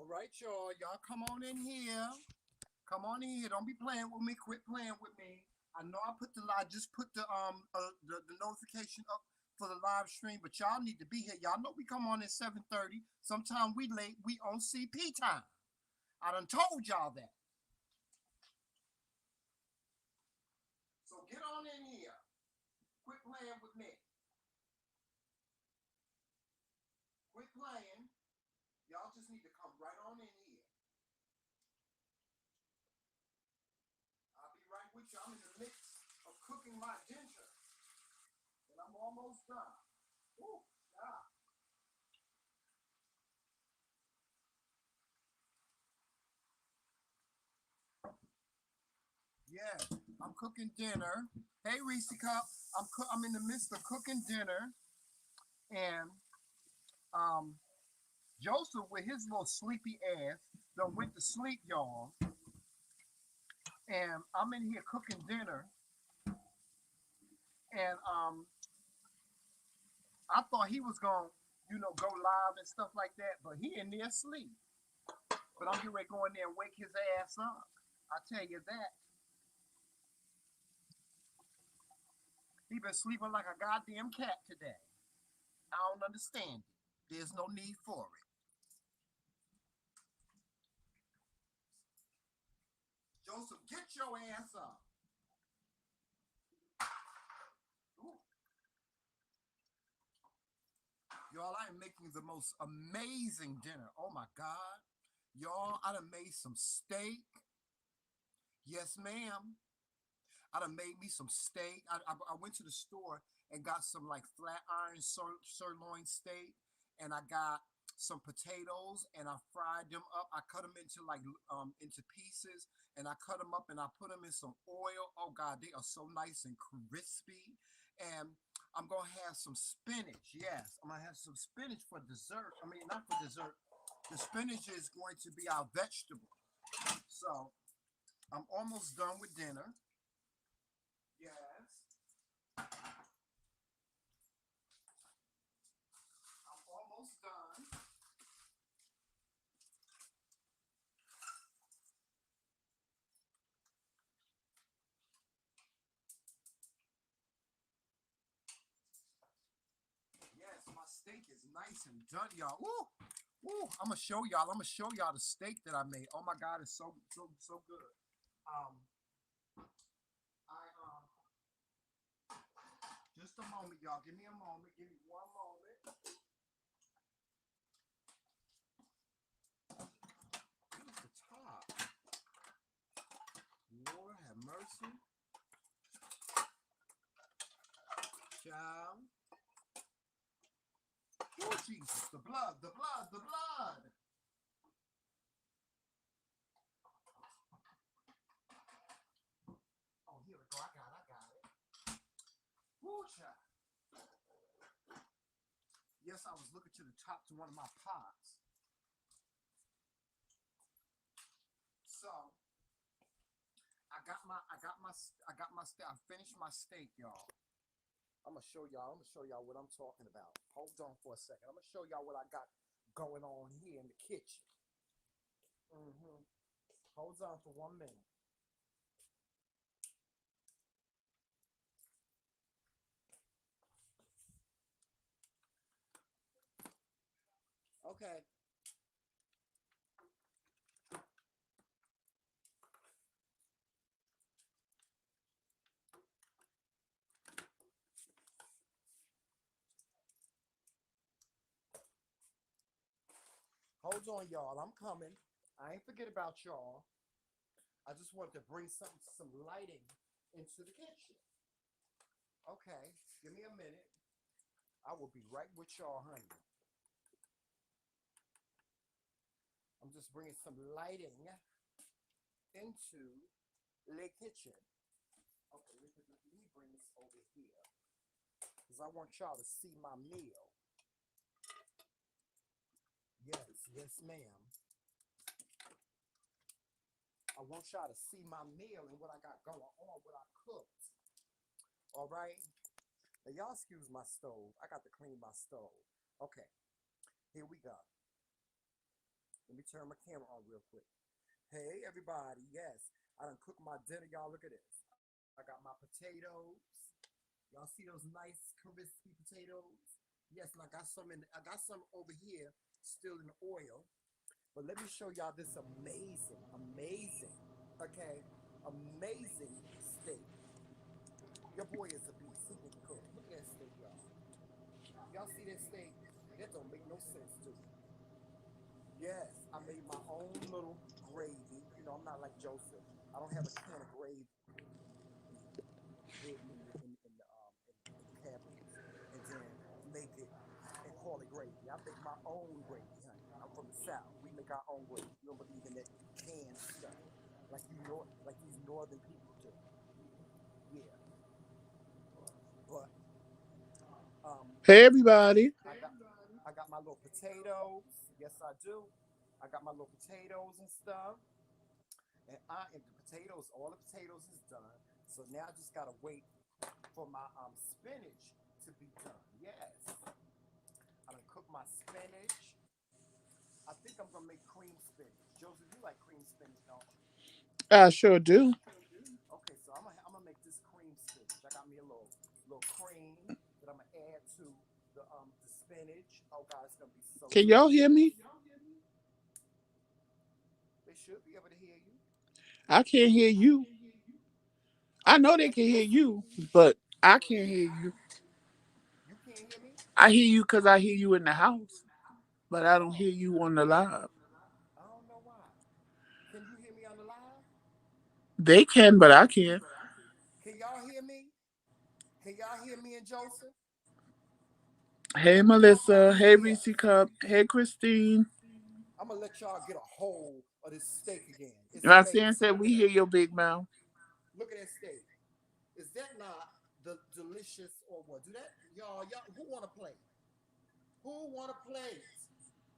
right, y'all. Y'all come on in here. Come on in here. Don't be playing with me. Quit playing with me. I know I just put the notification up for the live stream, but y'all need to be here. Y'all know we come on at 7:30. Sometimes we late. We on CP time. I done told y'all that. So get on in here. Quit playing with me. Quit playing. Y'all just need to come right on in here. I'll be right with you. I'm in the mix of cooking my ginger. And I'm almost done. Ooh, yeah. Yeah, I'm cooking dinner. Hey, Reese Cup. I'm in the midst of cooking dinner. And um, Joseph, with his little sleepy ass, done went to sleep, y'all. And I'm in here cooking dinner. And I thought he was going to, go live and stuff like that. But he in there asleep. But I'm getting ready to go in there and wake his ass up. I tell you that. He been sleeping like a goddamn cat today. I don't understand it. There's no need for it. Joseph, get your ass up. Ooh. Y'all, I am making the most amazing dinner. Oh my God. Y'all, I done made some steak. Yes, ma'am. I done made me some steak. I went to the store and got some like flat iron sirloin steak, and I got some potatoes and I fried them up. I cut them into into pieces, and I cut them up and I put them in some oil. Oh God, they are so nice and crispy. And I'm gonna have some spinach. Yes, I'm gonna have some spinach for dessert. I mean, not for dessert. The spinach is going to be our vegetable. So I'm almost done with dinner. Yes, I'm almost done. Yes, my steak is nice and done, y'all. Woo! Woo! I'm gonna show y'all. I'm gonna show y'all the steak that I made. Oh my God, it's so good. Um, I just a moment, y'all. Give me a moment. Give me one moment. Where's the top? Lord have mercy. Child. Oh Jesus, the blood, the blood, the blood. Oh, here we go. I got it. Woo, child. Yes, I was looking to the top to one of my pots. So I finished my steak, y'all. I'm gonna show y'all what I'm talking about. Hold on for a second. I'm gonna show y'all what I got going on here in the kitchen. Mm-hmm. Hold on for 1 minute. Okay. Hold on, y'all. I'm coming. I ain't forget about y'all. I just wanted to bring some lighting into the kitchen. Okay, give me a minute. I will be right with y'all, honey. I'm just bringing some lighting into the kitchen. Okay, let me bring this over here because I want y'all to see my meal. Yes, yes, ma'am. I want y'all to see my meal and what I got going on, what I cooked. All right? Now, y'all excuse my stove. I got to clean my stove. Okay, here we go. Let me turn my camera on real quick. Hey, everybody. Yes, I done cooked my dinner. Y'all look at this. I got my potatoes. Y'all see those nice crispy potatoes? Yes, and I got some over here still in the oil. But let me show y'all this amazing, okay, amazing steak. Your boy is a beast. He can cook. Look at that steak, y'all. Y'all see that steak? That don't make no sense to me. Yes, I made my own little gravy. You know, I'm not like Joseph. I don't have a can of gravy hidden in the cabinets, and then make it and call it gravy. I make my own gravy, honey. I'm from the South. We make our own gravy. We don't believe in that canned stuff like you know, like these northern people do. Yeah, but Hey, everybody. I got I got my little potatoes. Yes, I do. I got my little potatoes and stuff. And the potatoes, all the potatoes is done. So now I just gotta wait for my spinach to be done. Yes, I done cook my spinach. I think I'm gonna make cream spinach. Joseph, you like cream spinach, don't you? I sure do. Okay, so I'm gonna make this cream spinach. I got me a little cream that I'm gonna add to the spinach. Oh God, it's gonna be so Can y'all hear delicious. me? They should be able to hear you. I can't hear you. I know they can hear you, but I can't hear you. You can't hear me? I hear you because I hear you in the house, but I don't Oh, hear you on the live. I don't know why. Can you hear me on the live? They can, but I can't. Can y'all hear me? Can y'all hear me and Joseph? Hey, Let me know if y'all Melissa. can Hey, hear me. Reese Cup. Hey, Christine. I'm gonna let y'all get a hold of this steak again. It's Roxanne amazing. said, Look at we that. hear your big mouth. Look at that steak. Is that not the delicious or what? Do that, y'all? Who want to plate? Who want to plate?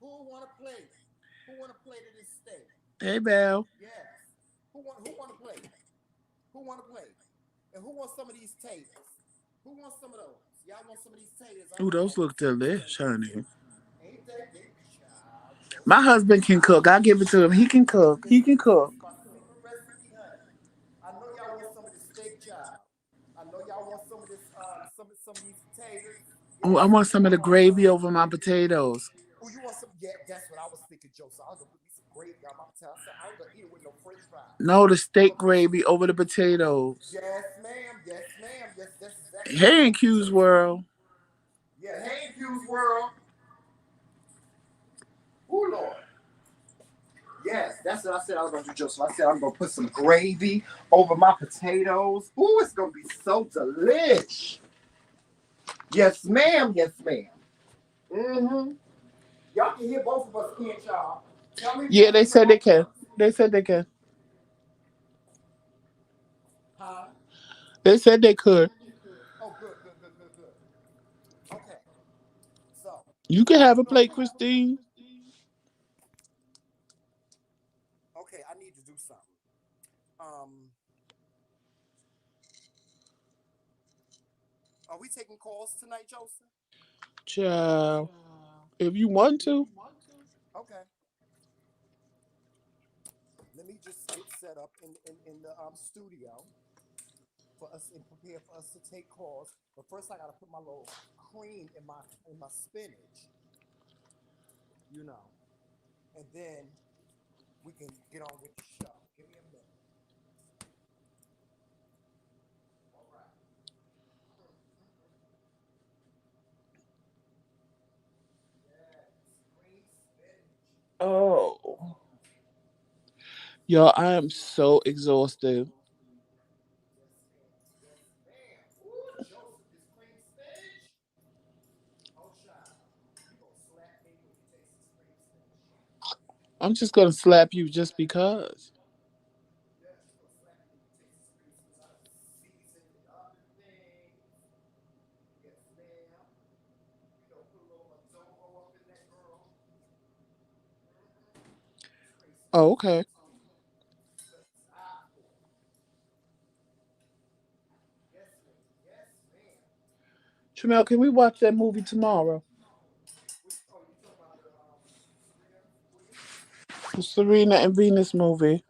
Who want to plate? Who want to plate of this steak? Hey, Belle. Yes. Who want to plate? Who want to plate? And who wants some of these taters? Who wants some of those? Y'all want some of these taters? I Ooh, know those y'all want look some of these delish, taters. honey. Ain't they child? My Joseph gonna husband can cook. I give it to him. He can cook. He can this cook. is my secret recipe, honey. I know y'all want some of this steak, child. I know y'all want some of this, some of these taters. Oh, I Yes, want and then some of I the want gravy over my potatoes. Oh, you want some? Yeah, that's what I was thinking, Joe. So I was gonna put me some gravy on my potato. I said I ain't gonna eat it with no French fries. No, the I'm steak gonna put some. gravy over the potatoes. Yes, ma'am. Yes, ma'am. Yes, that's exactly what I'm Hey, in gonna do, Q's Joseph. world. Yeah. Hey, Infused World. Oh Lord. Yes, that's what I said I was gonna do, Joseph. I said I'm gonna put some gravy over my potatoes. Ooh, it's gonna be so delish. Yes, ma'am. Yes, ma'am. Mm-hmm. Y'all can hear both of us, can't y'all? Tell me if Yeah, y'all they can hear said they both of can. us. They said they can. Huh? They said they could. Oh, good, good, good, good, good. Okay, so You can what have we're a gonna plate, do? Christine. Okay, I need to do something. Um, are we taking calls tonight, Joseph? Child. If you want to. Okay. Let me just get set up in the studio for us and prepare for us to take calls. But first, I gotta put my little cream in my spinach, you know, and then we can get on with the show. Give me a minute. All right. Yes, cream spinach. Oh. Y'all, I am so exhausted. Yes, ma'am. Yes, ma'am. Ooh, Joseph, this cream spinach. Oh, child. You gonna slap me when you taste this cream spinach, child. I'm just going to slap you just because. Yes, you gonna slap me when you taste this cream spinach. I done seasoned it up and things. Yes, ma'am. You know, put a little adobo up in that girl. Mm-hmm. This cream Oh, spinach okay. is to die for. Yes, ma'am. Yes, ma'am. Tramel, can we watch that movie tomorrow? Oh, you talking about the Serena Williams? The Serena and Venus movie.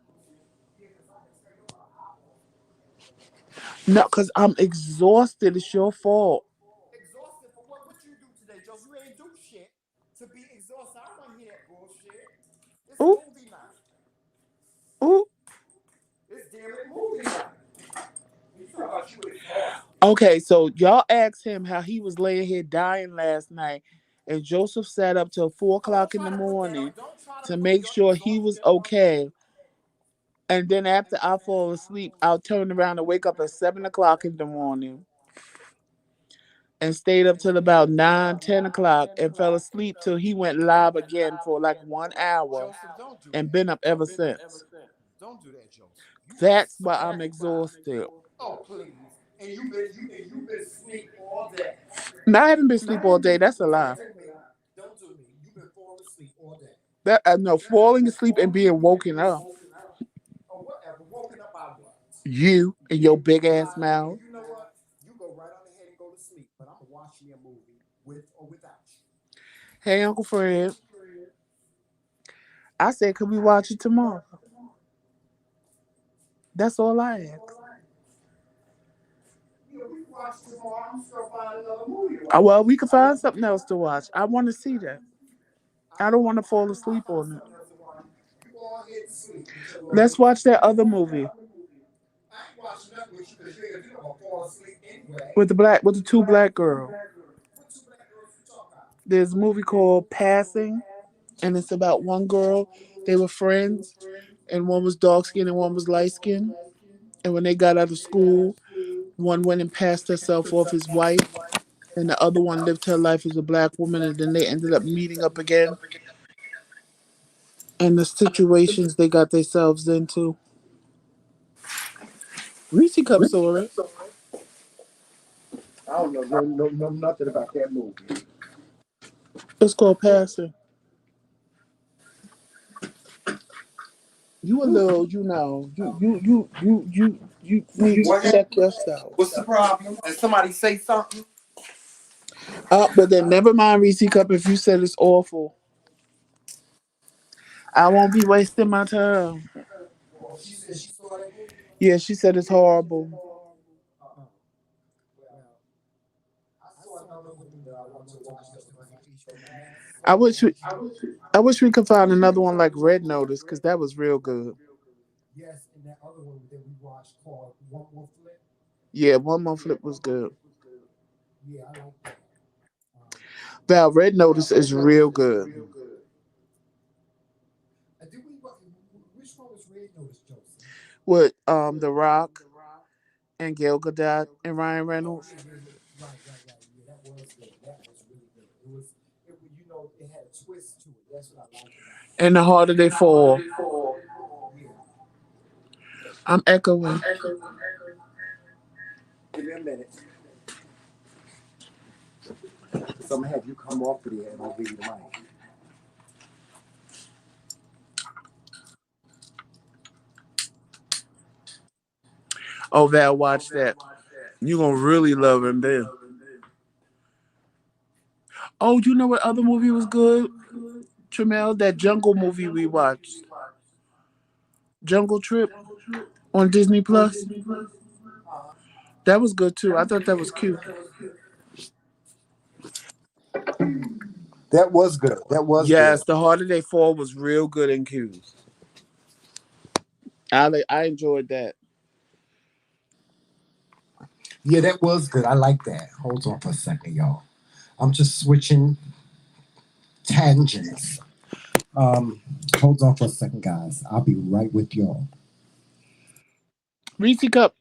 Yeah, because I didn't stay up. I overslept. No, because I'm exhausted. It's your fault. Exhausted for what? What you do today, Joe? You ain't do shit to be exhausted. I don't want to hear that bullshit. It's Ooh, movie night. ooh. It's damn it movie night. And you talk about you exhausted. Okay, so y'all asked him how he was laying here dying last night, and Joseph sat up till four No, don't o'clock in try the to put that on. morning Don't try to to put make your sure he was exhaustion on me. okay. And then after I fall asleep, I'll turn around and wake up at 7 o'clock in the morning and stayed up till about 9, 10 o'clock and fell asleep till he went live again for like 1 hour Joseph, don't do and that. been up ever since. Don't do that, Joseph. You are That's why I'm sacrificing. exhausted. Oh, please. And you've been asleep all day. Now I haven't been asleep all day. That's a lie. Don't do me. Don't do me. You've been falling asleep all day. That no falling asleep and being woken up. Or whatever. Woken up by what? You and your big ass And mouth. you know what? You go right on ahead and go to sleep. But I'm gonna watch me a movie with or without you. Hey, Uncle Fred. I said, could we watch it tomorrow? That's all I ask. Yeah, we can watch it tomorrow. I'm just gonna find another movie to Well, watch. we could find something else to watch. I want to see that. I don't want to fall I'll asleep find on it. something else to watch. You go on ahead and sleep with your little Let's watch that other movie I ain't watching nothing with you because you ain't gonna do nothing but fall asleep anyway. with the two black girls. What two black girls you talking about? There's a movie called Passing, and it's about one girl. They were friends, and one was dark skinned and one was light skinned. And when they got out of school, one went and passed herself off as white, and the other one lived her life as a black woman. And then they ended up meeting up again, and the situations they got themselves into. Reese Cup saw it. I don't know, no, nothing about that movie. It's called Passing. You a little, you need to What happened? check yourself. What's the problem? And somebody say something? But then never mind Reese Cup if you said it's awful. I won't be wasting my time. Well, she said she saw that movie. Yeah, she said it's horrible. Uh-uh. Well, I saw another movie that I want to watch that was on HBO Max. I wish we, I wish we could find another one like Red Notice because that was real good. Yes, and that other one that we watched called One More Flip. Yeah, One More Flip was good. Yeah, I like that. Um, Val, Red Notice is real good. did we? Which one was Red Notice, Joseph? With The Rock and Gail Gadot and Ryan Oh Reynolds. yeah. Right. Yeah, that was good. That was really good. It had a twist to it. That's what I liked about it. And The Harder They Fall. Yeah. I'm echoing. Give me a minute, cause I'm gonna have you come off of there and I'll give you the mic. Oh, Val, watch that. You're going to really love him then. Oh, you know what other movie was good, Tramel? That Jungle movie we watched. Jungle Trip on Disney Plus. That was good too. I thought that was cute. That was good. That was good. Yes, The Harder They Fall was real good in cues. I enjoyed that. Yeah, that was good. I like that. Hold on for a second, y'all. I'm just switching tangents. Um, hold on for a second, guys. I'll be right with y'all. Reese Cup,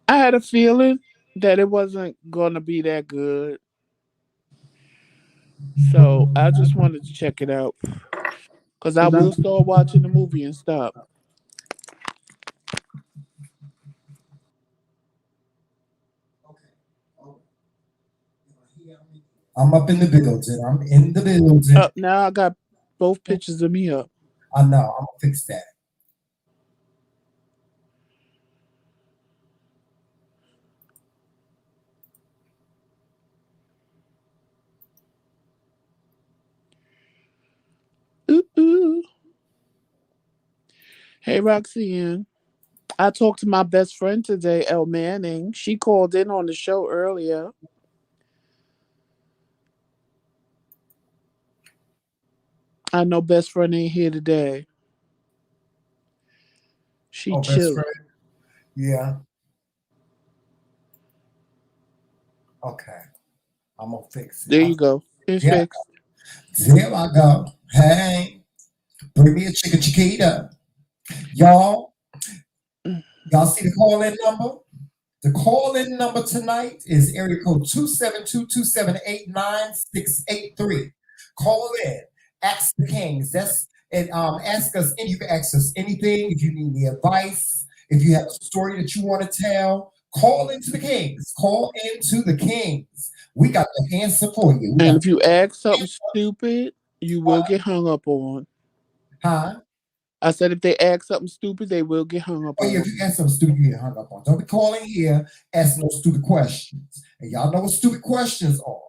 I had a feeling that it wasn't going to be that good. So I just wanted to check it out. Because I will start watching the movie and stop. Okay. I'm up in the building. I'm in the building. Now I got both pictures of me up. I know. I'm gonna fix that. Ooh, ooh. Hey, Roxanne. I talked to my best friend today, El Manning. She called in on the show earlier. I know best friend ain't here today. She Oh, best chilling. friend. Yeah. Okay. I'm gonna fix it. There you go. It's Yeah. fixed. There I go. Hey, bring me a chicken chiquita. Y'all, y'all see the call in number? The call in number tonight is area code 272-278-9683. Call in. Ask the Kings. That's and ask us and you can ask us anything if you need any advice, if you have a story that you want to tell, call into the Kings. Call into the Kings. We got the answer for you. We And got if you ask something stupid, you will uh, get hung up on. huh? I said if they ask something stupid, they will get hung up Oh yeah, if on. you ask something stupid, you get hung up on. Don't be calling here asking no stupid questions. And y'all know what stupid questions are.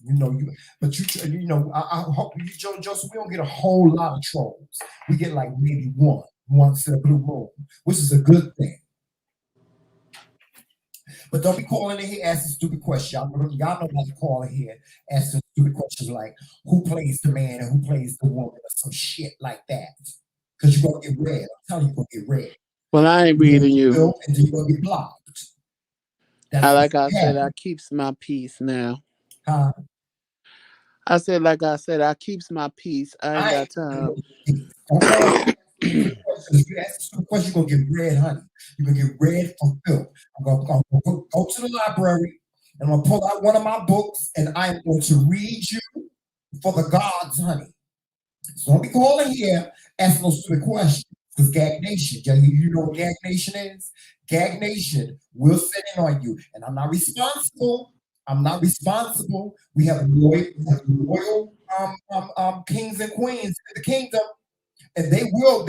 You know you, but you know. I hope you, Joseph. We don't get a whole lot of trolls. We get like maybe one once in a blue moon, which is a good thing. But don't be calling in here asking stupid questions. Y'all know not to call in here asking stupid questions like who plays the man and who plays the woman or some shit like that. Because you're gonna get red. I'm telling you, you're gonna get red. Well, I ain't You're gonna reading get you. filled and then you're gonna get blocked. I That's like I what said, I happened. keeps my peace now. Huh? I said, like I said, I keeps my peace. I ain't I ain't got gonna time. get peace. Don't call me stupid questions. If you ask stupid questions, you're gonna get red, honey. You're gonna get red for filth. I'm gonna go to the library and I'm gonna pull out one of my books and I'm going to read you for the gods, honey. So don't be calling here asking those stupid questions. Because Gag Nation, you know what Gag Nation is? Gag Nation will sit in on you. And I'm not responsible. I'm not responsible. We have loyal kings and queens in the kingdom, and they will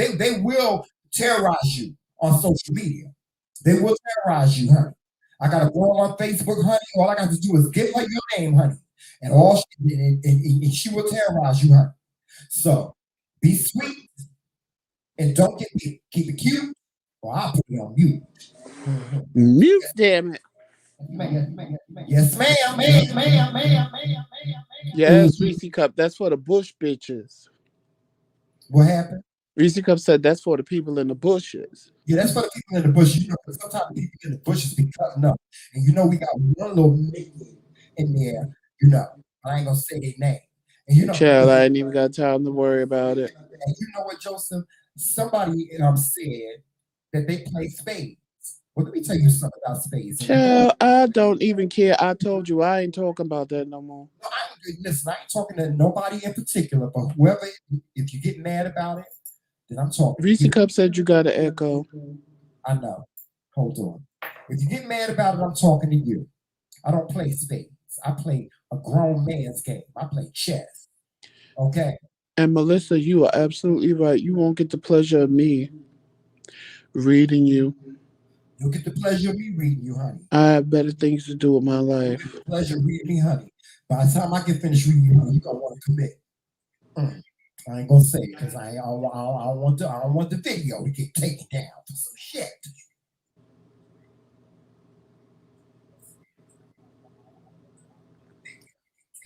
terrorize you on social media. They will terrorize you, honey. I got a girl on Facebook, honey. All I got to do is give her your name, honey, and all and she will terrorize you, honey. So be sweet and don't get me. Keep it cute, or I'll put you on mute. Mhm. Mute, damn it. Yes, ma'am. Yes, ma'am. Yes, Mhm. Reese Cup. That's for the bush bitches. What happened? Reese Cup said that's for the people in the bushes. Yeah, that's for the people in the bush. You know, 'cause sometimes the people in the bushes be cutting up, and you know we got one little minion in there. You know, I ain't gonna say their name, and you know, Child, I ain't even got time to worry about it. and you know what, Joseph? Somebody said that they play spades. Well, let me tell you something about spades. And you know, Child, I don't even care. I told you I ain't talking about that no more. no, listen. I ain't talking to nobody in particular, but whoever, if you get mad about it, then I'm talking to Reese you. Cup said you got an echo. I know. Hold on. If you get mad about it, I'm talking to you. I don't play spades. I play a grown man's game. I play chess. Okay. And Melissa, you are absolutely right. You won't get the pleasure of me reading you. You'll get the pleasure of me reading you, honey. I have better things to do with my You'll get life. the pleasure of reading me, honey. By the time I get finished reading you, honey, you're gonna want to commit. Mm. I ain't gonna say it because I don't want the video to get taken down for some shit.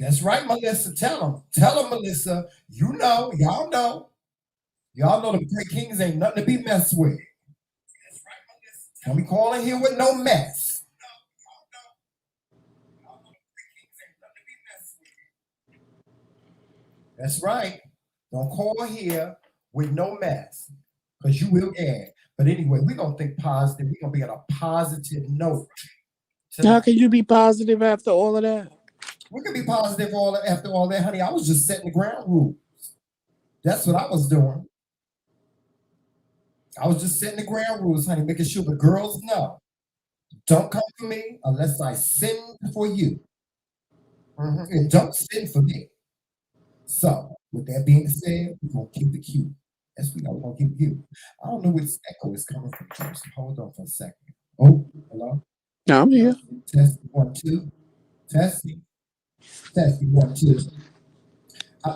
That's right, Melissa. Tell them. Tell them, Melissa. You know, y'all know. Y'all know the great kings ain't nothing to be messed with. Don't be calling here with no mess. That's right. Don't call here with no mess because you will gag. But anyway, we're going to think positive. We're going to be on a positive note How tonight. can you be positive after all of that? We can be positive after all that, honey. I was just setting the ground rules. That's what I was doing. I was just setting the ground rules, honey, making sure the girls know. Don't come for me unless I send for you. And don't send for me. So, with that being said, we're going to keep it cute. Yes, we are. We're going to keep it cute. I don't know where this echo is coming from, Joseph. Hold on for a second. Oh, hello? I'm here. Testing, 1, 2. Testing, testing, 1, 2. I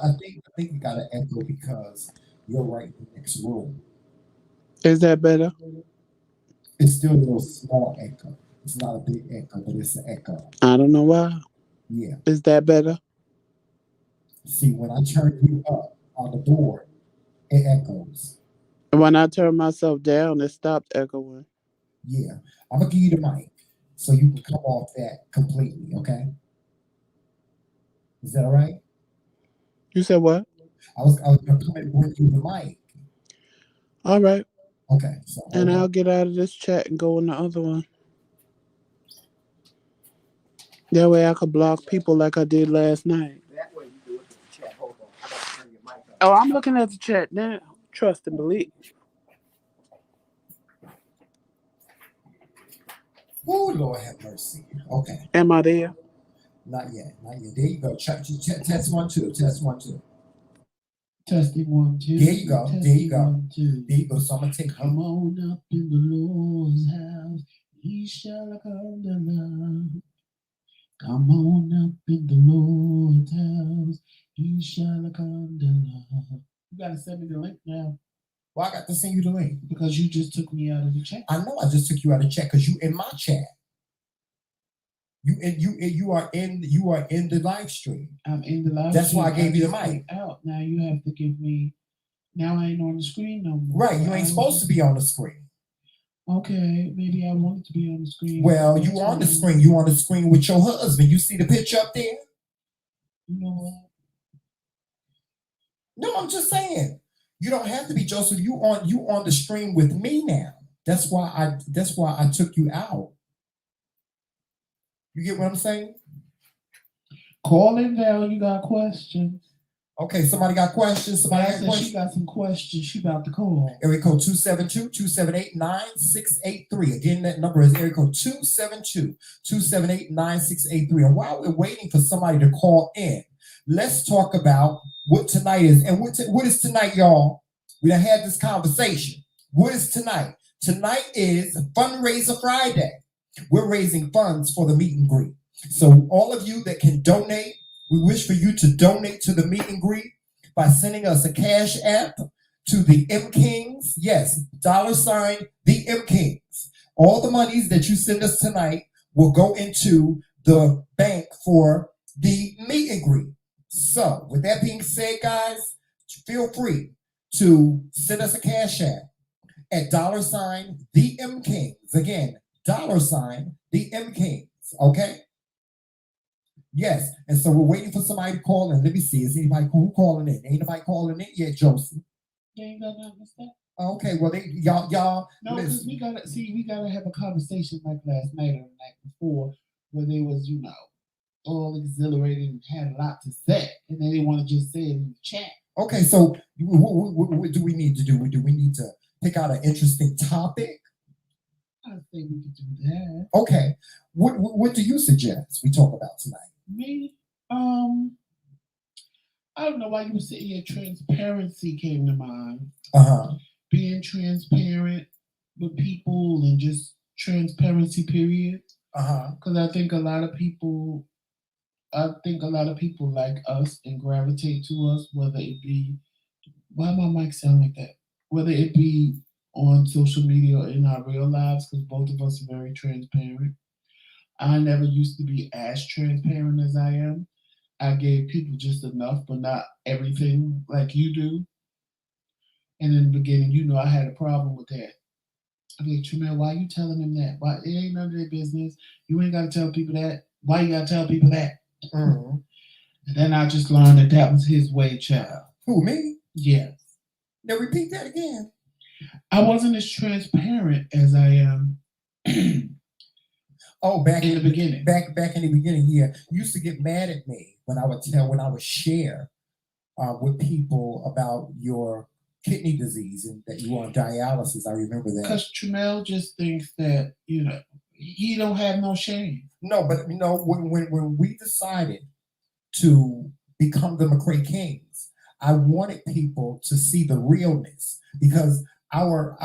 think you got an echo because you're right in the next room. Is that better? It's still a little small echo. It's not a big echo, but it's an echo. I don't know why. Yeah. Is that better? See, when I turn you up on the board, it echoes. When I turn myself down, it stopped echoing. Yeah. I'm gonna give you the mic so you can come off that completely. Okay. Is that all right? You said what? I was gonna come and bring you the mic. All right. Okay. So And hold on. I'll get out of this chat and go in the other one. That way I could block people like I did last night. That way you do it in the chat. Hold on. I gotta turn your mic up. Oh, I'm looking at the chat now. Trust and believe. Oh Lord have mercy. Okay. Am I there? Not yet. Not yet. There you go. Test 1 2. Test 1 2. Testing 1 2. There you go. There you go. 1 2. There you go. So I'm gonna take Come on up in the Lord's house. He shall come down. Come on up in the Lord's house. He shall come down. You gotta send me the link now. Well, I got to send you the link because you just took me out of the chat. I know I just took you out of chat because you in my chat. You are in the live stream. I'm in the live. That's stream. why I gave you the mic. Out now, you have to give me. Now I ain't on the screen no more. Right, you ain't supposed to be on the screen. Okay, maybe I wanted to be on the screen. Well, you on the screen. You on the screen with your husband. You see the picture up there? You know what? No, I'm just saying. You don't have to be Joseph. You on the stream with me now. That's why I took you out. You get what I'm saying? Call in down. You got questions. Okay, somebody got questions. Somebody got questions. She got some questions. She about to call. Area code 272-278-9683. Again, that number is area code 272-278-9683. And while we're waiting for somebody to call in, let's talk about what tonight is. And what is tonight, y'all? We done had this conversation. What is tonight? Tonight is Fundraiser Friday. We're raising funds for the meet and greet. So all of you that can donate, we wish for you to donate to the meet and greet by sending us a cash app to the TheMKingz. Yes, $ the TheMKingz. All the monies that you send us tonight will go into the bank for the meet and greet. So with that being said, guys, feel free to send us a cash app at $ the TheMKingz. Again, $ the TheMKingz. Okay? Yes, and so we're waiting for somebody to call in. Let me see. Is anybody calling in? Ain't nobody calling in yet, Joseph. You ain't got nothing to say. Okay, well, y'all. No, because we gotta have a conversation like last night or the night before, where they was, all exhilarated and had a lot to say, and they didn't want to just say it in the chat. Okay, so what do we need to do? Do we need to pick out an interesting topic? I think we could do that. Okay, what do you suggest we talk about tonight? Me, I don't know why you were sitting here. Transparency came to mind. Being transparent with people and just transparency, period. Because I think a lot of people like us and gravitate to us, whether it be, why my mic sound like that? Whether it be on social media or in our real lives, because both of us are very transparent. I never used to be as transparent as I am. I gave people just enough, but not everything like you do. And in the beginning, I had a problem with that. I'd be like, Tremel, why are you telling them that? Why it ain't none of their business. You ain't got to tell people that. Why you got to tell people that? Mm-hmm. And then I just learned that was his way, child. Who, me? Yes. Now repeat that again. I wasn't as transparent as I am. Oh, back in the beginning. Back in the beginning, yeah. You used to get mad at me when I would share with people about your kidney disease and that you were on dialysis. I remember that. Because Tremel just thinks that, he don't have no shame. No, but when we decided to become the TheMKingz, I wanted people to see the realness, because our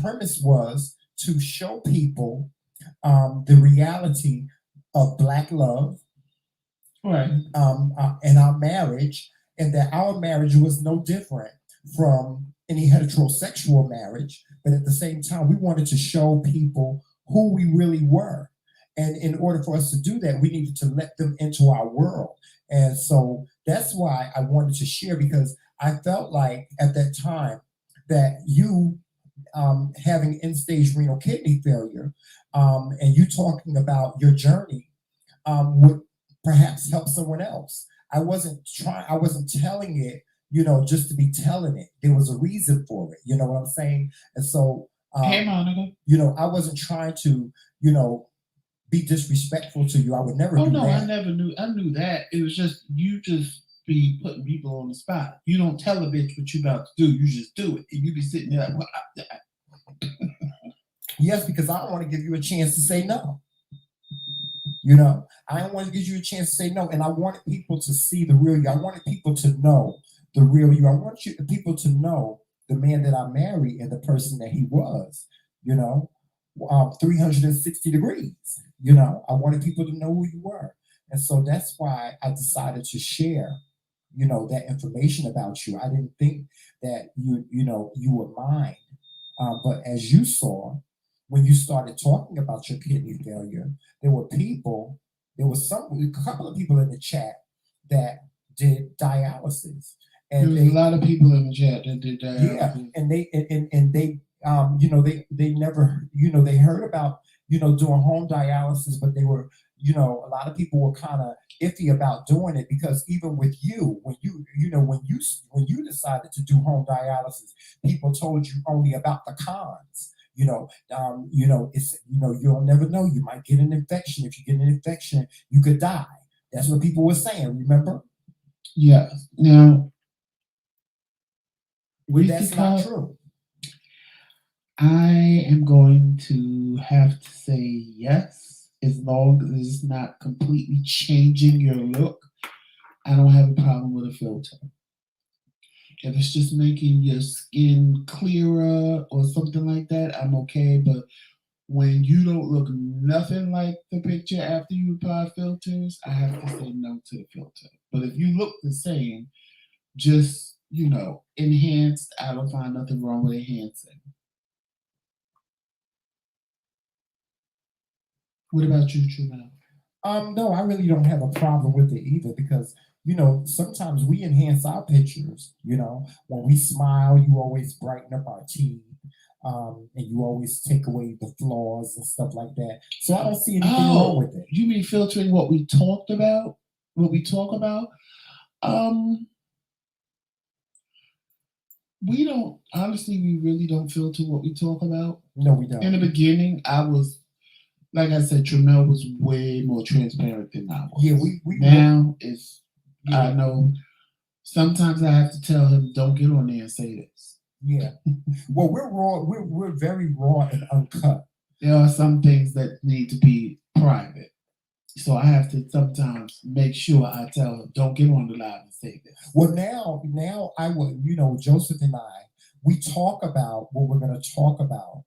premise was to show people the reality of Black love, right? And our marriage, and that our marriage was no different from any heterosexual marriage, but at the same time, we wanted to show people who we really were. And in order for us to do that, we needed to let them into our world. And so that's why I wanted to share, because I felt like at that time that you having end-stage renal kidney failure, and you talking about your journey, would perhaps help someone else. I wasn't telling it, just to be telling it. There was a reason for it. You know what I'm saying? And so, Hey, Monica. I wasn't trying to, be disrespectful to you. I would never Oh do no, that. I never knew. I knew that. It was just you just be putting people on the spot. You don't tell a bitch what you about to do. You just do it, and you be sitting there like, well, Yes, because I don't want to give you a chance to say no. I don't want to give you a chance to say no, and I wanted people to see the real you. I wanted people to know the real you. I want people to know the man that I married and the person that he was. 360 degrees. I wanted people to know who you were, and so that's why I decided to share, that information about you. I didn't think that you would mind, but as you saw, when you started talking about your kidney failure, there were people. There was a couple of people in the chat that did dialysis, and there was a lot of people in the chat that did dialysis. Yeah, and they they never, they heard about, doing home dialysis, but they were, a lot of people were kind of iffy about doing it, because even with you, when when you decided to do home dialysis, people told you only about the cons. It's, you'll never know. You might get an infection. If you get an infection, you could die. That's what people were saying. Remember? Yeah. Now, that's not true. I am going to have to say yes, as long as it's not completely changing your look. I don't have a problem with a filter. If it's just making your skin clearer or something like that, I'm okay. But when you don't look nothing like the picture after you apply filters, I have to say no to the filter. But if you look the same, just, enhanced, I don't find nothing wrong with enhancing. What about you, Trina? No, I really don't have a problem with it either, because sometimes we enhance our pictures. When we smile, you always brighten up our teeth, and you always take away the flaws and stuff like that. So I don't see anything wrong with it. You mean filtering what we talked about? What we talk about? We don't, honestly, we really don't filter what we talk about. No, we don't. In the beginning, I was, like I said, Tramel was way more transparent than I was. Yeah, we now it's, I know sometimes I have to tell him, don't get on there and say this. Yeah. Well, we're raw. We're very raw and uncut. There are some things that need to be private. So I have to sometimes make sure I tell him, don't get on the live and say this. Well, now I would, Joseph and I, we talk about what we're going to talk about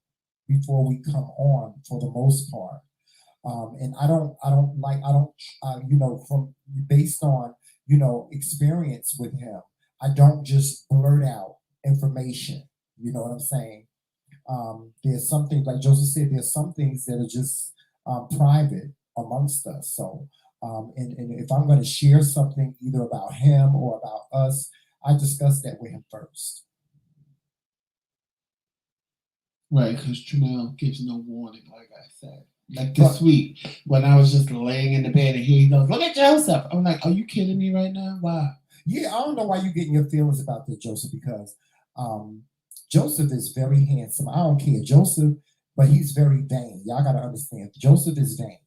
before we come on, for the most part. And from based on, experience with him, I don't just blurt out information. You know what I'm saying? There's some things, like Joseph said, there's some things that are just private amongst us. So, and if I'm going to share something either about him or about us, I discuss that with him first. Right, because Tramel gives no warning, like I said. Like this week, when I was just laying in the bed and he goes, look at Joseph. I'm like, are you kidding me right now? Why? Yeah, I don't know why you're getting your feelings about this, Joseph, because Joseph is very handsome. I don't care, Joseph, but he's very vain. Y'all got to understand, Joseph is vain.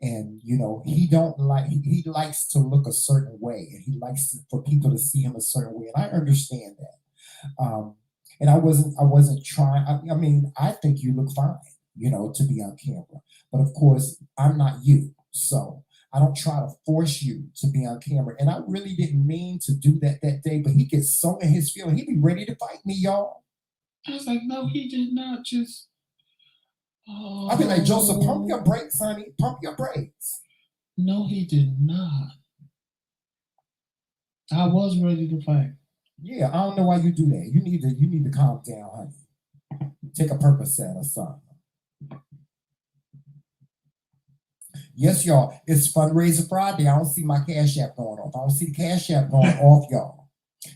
And he likes to look a certain way, and he likes for people to see him a certain way, and I understand that. And I wasn't trying. I mean, I think you look fine, to be on camera, but of course I'm not you, so I don't try to force you to be on camera. And I really didn't mean to do that day, but he gets so in his feeling, he'd be ready to fight me, y'all. I was like, no, he did not just. I'd be like, Joseph, pump your brakes, honey. Pump your brakes. No, he did not. I was ready to fight. Yeah, I don't know why you do that. You need to calm down, honey. Take a Percocet or something. Yes, y'all. It's fundraiser Friday. I don't see my Cash App going off. I don't see the Cash App going off, y'all.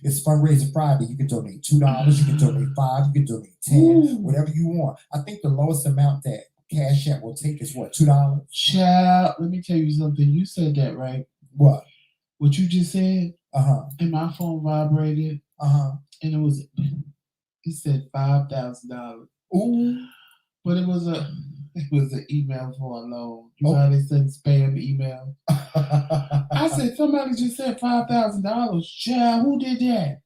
It's fundraiser Friday. You can donate $2. You can donate $5. You can donate 10. Whatever you want. I think the lowest amount that Cash App will take is what, $2? Child, let me tell you something. You said that right. What? What you just said. And my phone vibrated. And it said $5,000. Ooh. But it was an email for a loan. You know how they send spam email? I said, somebody just said $5,000. Child, who did that?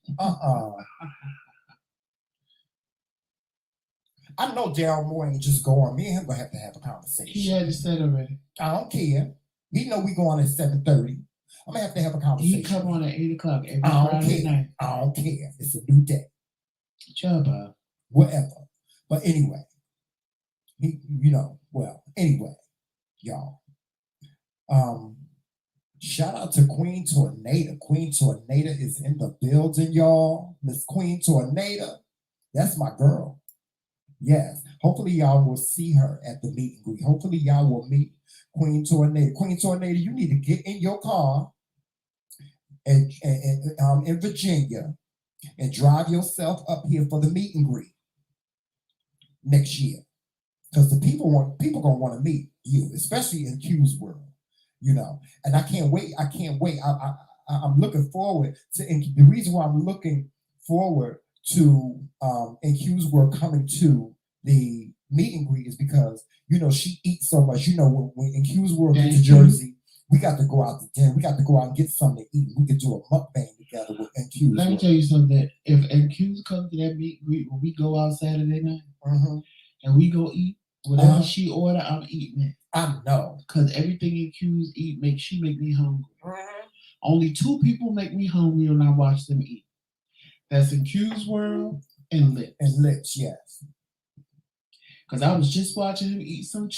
I know Daryl Moore ain't just going. Me and him gonna have a conversation. He had it said already. I don't care. He know we going at 7:30. I'm gonna have a conversation. He come on at 8 o'clock every Friday night. I don't care. It's a new day. Bob. Whatever. But anyway, anyway, y'all. Shout out to Queen Tornado. Queen Tornado is in the building, y'all. Miss Queen Tornado. That's my girl. Yes. Hopefully y'all will see her at the meet and greet. Hopefully y'all will meet Queen Tornado. Queen Tornado, you need to get in your car and in Virginia and drive yourself up here for the meet and greet next year. Because the people gonna want to meet you, especially in Q's world, And I can't wait. I'm looking forward to. And the reason why I'm looking forward to in Q's world coming to the meet and greet is because she eats so much. When in Q's world get to Jersey, we got to go out to dinner. We got to go out and get something to eat. We could do a mukbang together with NQ's. Let me tell you something. If NQ's comes to that meet and greet, when we go out Saturday night and we go eat, whatever she order, I'm eating it. I know. Because everything NQ's eat she make me hungry. Only 2 people make me hungry when I watch them eat. That's in Q's world and Lips. And Lips, yes. Because I was just watching him eat some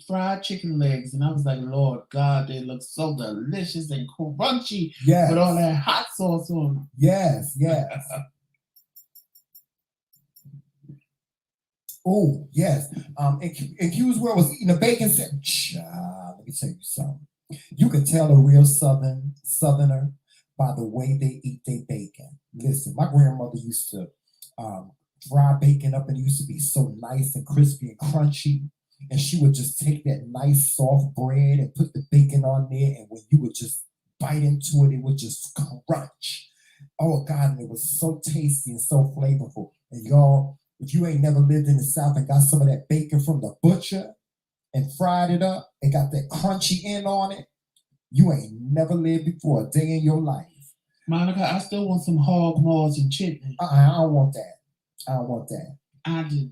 fried chicken legs, and I was like, Lord God, they look so delicious and crunchy with all that hot sauce on them. Yes. Oh, yes. And Q's world was eating a bacon sandwich. Let me tell you something. You can tell a real Southerner by the way they eat their bacon. Listen, my grandmother used to fry bacon up, and it used to be so nice and crispy and crunchy. And she would just take that nice soft bread and put the bacon on there, and when you would just bite into it, it would just crunch. Oh God, and it was so tasty and so flavorful. And y'all, if you ain't never lived in the South and got some of that bacon from the butcher and fried it up and got that crunchy end on it, you ain't never lived before a day in your life. Monica, I still want some hog maws and chicken. I don't want that. I do.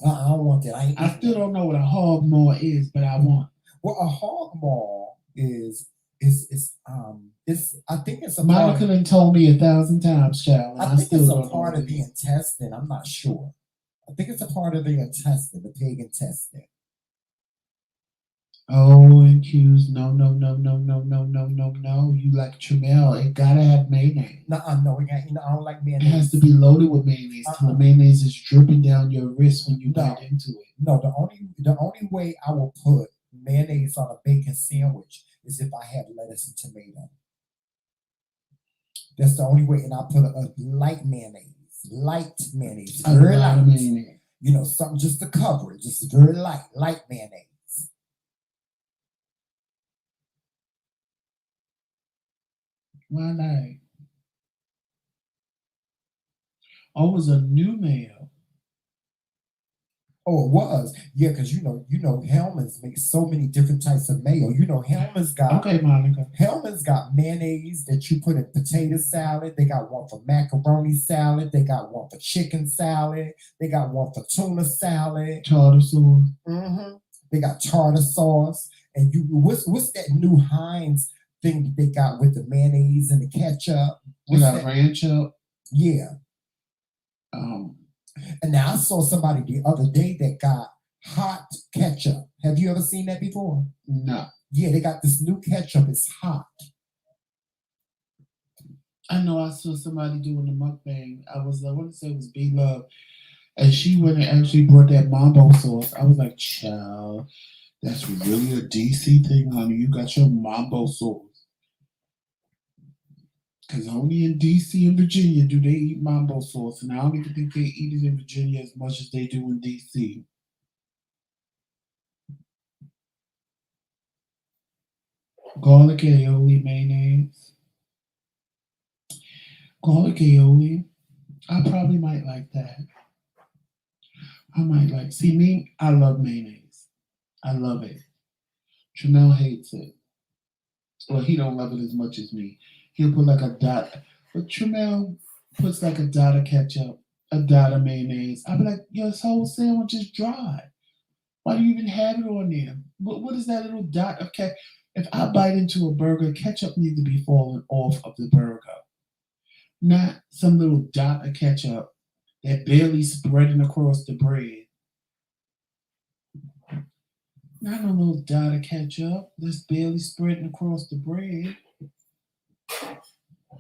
I don't want that. I still don't know what a hog maw is, but I want. Well, a hog maw is I think it's a Monica done told me 1,000 times, child. I think it's a part of the intestine. I'm not sure. I think it's a part of the intestine, the pig intestine. Oh, and Q's, no. You like Tramel. It gotta have mayonnaise. No, I don't like mayonnaise. It has to be loaded with mayonnaise. The mayonnaise is dripping down your wrist when you bite into it. No, the only way I will put mayonnaise on a bacon sandwich is if I have lettuce and tomato. That's the only way, and I put a light mayonnaise. Very light. Mayonnaise. Something just to cover it, just very light mayonnaise. Why not? Oh, it was a new mayo. Oh, it was. Yeah, because Hellman's makes so many different types of mayo. Hellman's got Monica. Hellman's got mayonnaise that you put in potato salad. They got one for macaroni salad. They got one for chicken salad. They got one for tuna salad. Tartar sauce. They got tartar sauce. And what's that new Heinz thing that they got with the mayonnaise and the ketchup? They got ranch up. Yeah. And now I saw somebody the other day that got hot ketchup. Have you ever seen that before? No. Yeah, they got this new ketchup. It's hot. I know I saw somebody doing the mukbang. I want to say it was B Love, and she went and actually brought that mambo sauce. I was like, child, that's really a DC thing, honey. You got your mambo sauce. Because only in DC and Virginia do they eat mambo sauce, and I don't even think they eat it in Virginia as much as they do in DC. Garlic aioli mayonnaise. Garlic aioli. I probably might like that. I might like. See me, I love mayonnaise. I love it. Tramel hates it. Well, he don't love it as much as me. He'll put like a dot, but Tramel puts like a dot of ketchup, a dot of mayonnaise. I'll be like, yo, this whole sandwich is dry. Why do you even have it on there? What is that little dot of ketchup? If I bite into a burger, ketchup needs to be falling off of the burger, not some little dot of ketchup that barely spreading across the bread. Not a little dot of ketchup that's barely spreading across the bread.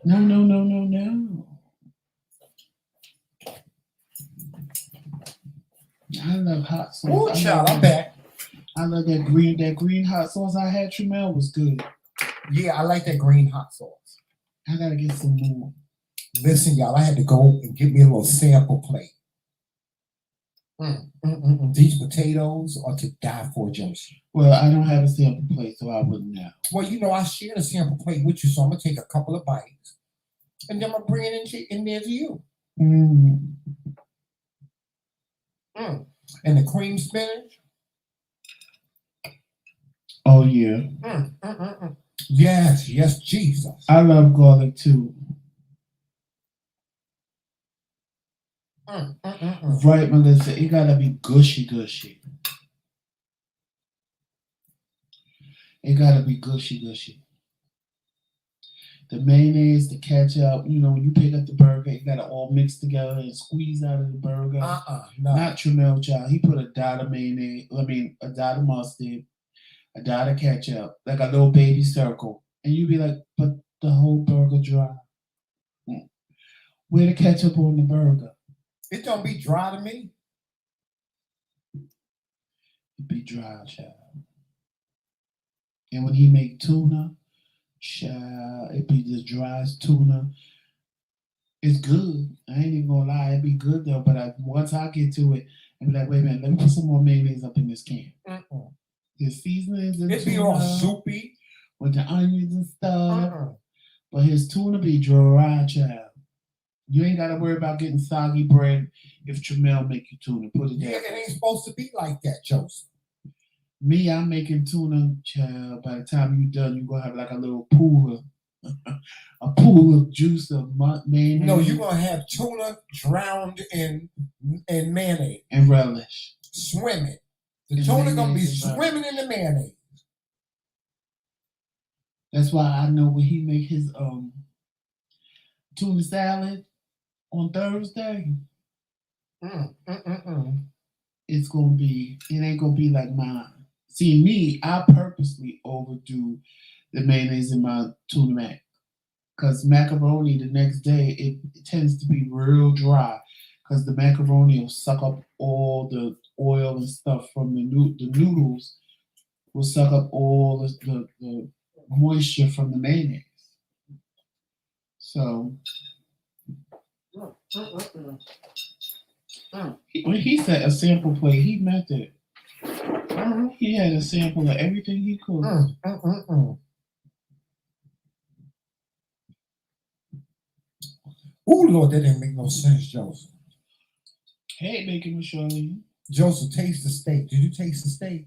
No, no, no, no, no. I love hot sauce. Oh, child, I'm back. I love that green hot sauce I had. Tramel was good. Yeah, I like that green hot sauce. I gotta get some more. Listen, y'all, I had to go and get me a little sample plate. These potatoes are to die for, Joseph. Well, I don't have a sample plate, so I wouldn't know. Well, you know, I shared a sample plate with you, so I'm gonna take a couple of bites, and then I'm gonna bring it in there to you. And the cream spinach. Oh yeah. Yes, yes, Jesus. I love garlic too. Right, Melissa. It gotta be gushy, gushy. It gotta be gushy, gushy. The mayonnaise, the ketchup, you know, when you pick up the burger, it gotta all mix together and squeeze out of the burger. No. Not Tramel, child. He put a dot of mayonnaise, a dot of mustard, a dot of ketchup, like a little baby circle. And you be like, but the whole burger dry. Where the ketchup on the burger? It don't be dry to me. It be dry, child. And when he make tuna, child, it be the driest tuna. It's good. I ain't even gonna lie, it be good though. But once I get to it, I be like, wait a minute, let me put some more mayonnaise up in this can. The seasonings and it be all soupy with the onions and stuff. But his tuna be dry, child. You ain't gotta worry about getting soggy bread if Tramel make you tuna. Put it there. Yeah, it ain't supposed to be like that, Joseph. Me, I'm making tuna, child. By the time you done, you gonna have like a little pool of juice of mayonnaise. No, you're gonna have tuna drowned in mayonnaise and relish, swimming. The tuna gonna be swimming in the mayonnaise. That's why I know when he make his tuna salad on Thursday, it ain't gonna be like mine. See me, I purposely overdo the mayonnaise in my tuna mac. Because macaroni the next day, it tends to be real dry. Because the macaroni will suck up all the oil and stuff from the noodles will suck up all the moisture from the mayonnaise. So when he said a sample plate, he meant it. He had a sample of everything he could. Oh Lord, that didn't make no sense, Joseph. Hey, making Charlene. Joseph, taste the steak. Did you taste the steak?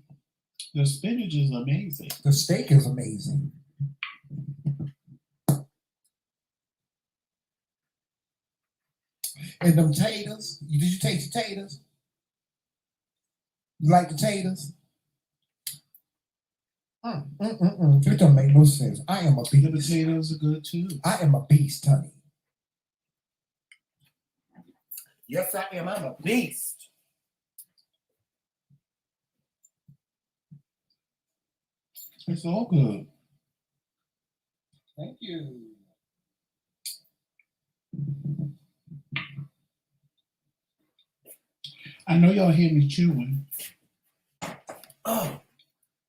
The spinach is amazing. The steak is amazing. And them taters, did you taste the taters? You like the taters? It don't make no sense. I am a beast. The potatoes are good too. I am a beast, honey. Yes, I am. I'm a beast. It's all good. Thank you. I know y'all hear me chewing. Oh,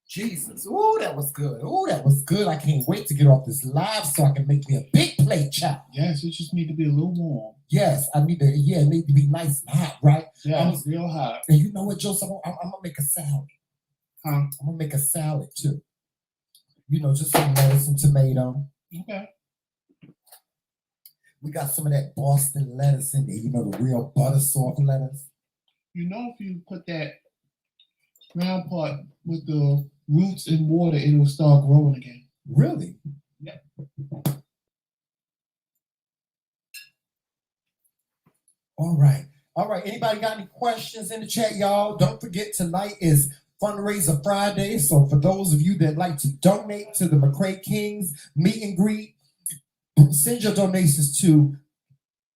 Jesus. Ooh, that was good. Ooh, that was good. I can't wait to get off this live so I can make me a big plate, child. Yes, it just need to be a little warm. Yes, I need to, yeah, it need to be nice and hot, right? Yeah, it's real hot. And you know what, Joseph? I'm going to make a salad. Huh? I'm going to make a salad, too. You know, just some lettuce and tomato. Okay. We got some of that Boston lettuce in there, you know, the real butter soft lettuce. You know, if you put that round part with the roots in water, it will start growing again. Really? Yeah. All right. All right. Anybody got any questions in the chat, y'all? Don't forget, tonight is Fundraiser Friday. So for those of you that like to donate to the Kingz meet and greet, send your donations to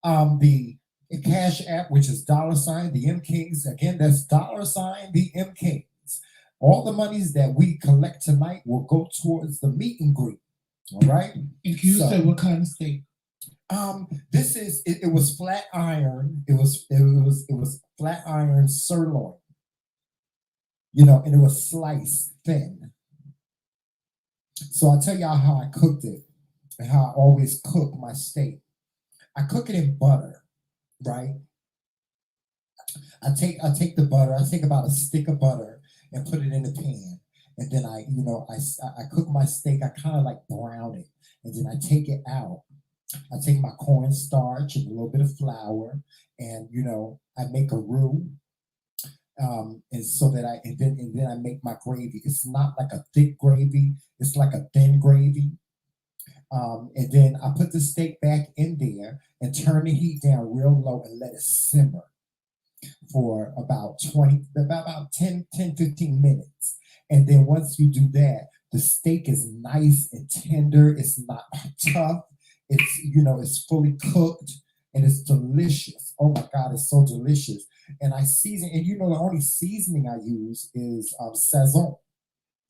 the Cash App, which is $TheMKingz. Again, that's $TheMKingz. All the monies that we collect tonight will go towards the meet and greet. All right. And you said what kind of steak? This is it was flat iron. It was flat iron sirloin. You know, and it was sliced thin. So I'll tell y'all how I cooked it and how I always cook my steak. I cook it in butter, right? I take the butter. I take about a stick of butter and put it in the pan, and then I cook my steak. I kind of like brown it, and then I take it out. I take my cornstarch and a little bit of flour, and I make a roux, and so that and then I make my gravy. It's not like a thick gravy; it's like a thin gravy. And then I put the steak back in there and turn the heat down real low and let it simmer for about 10, 15 minutes. And then once you do that, the steak is nice and tender. It's not tough. It's fully cooked and it's delicious. Oh my God, it's so delicious. And I season, and the only seasoning I use is Sazon.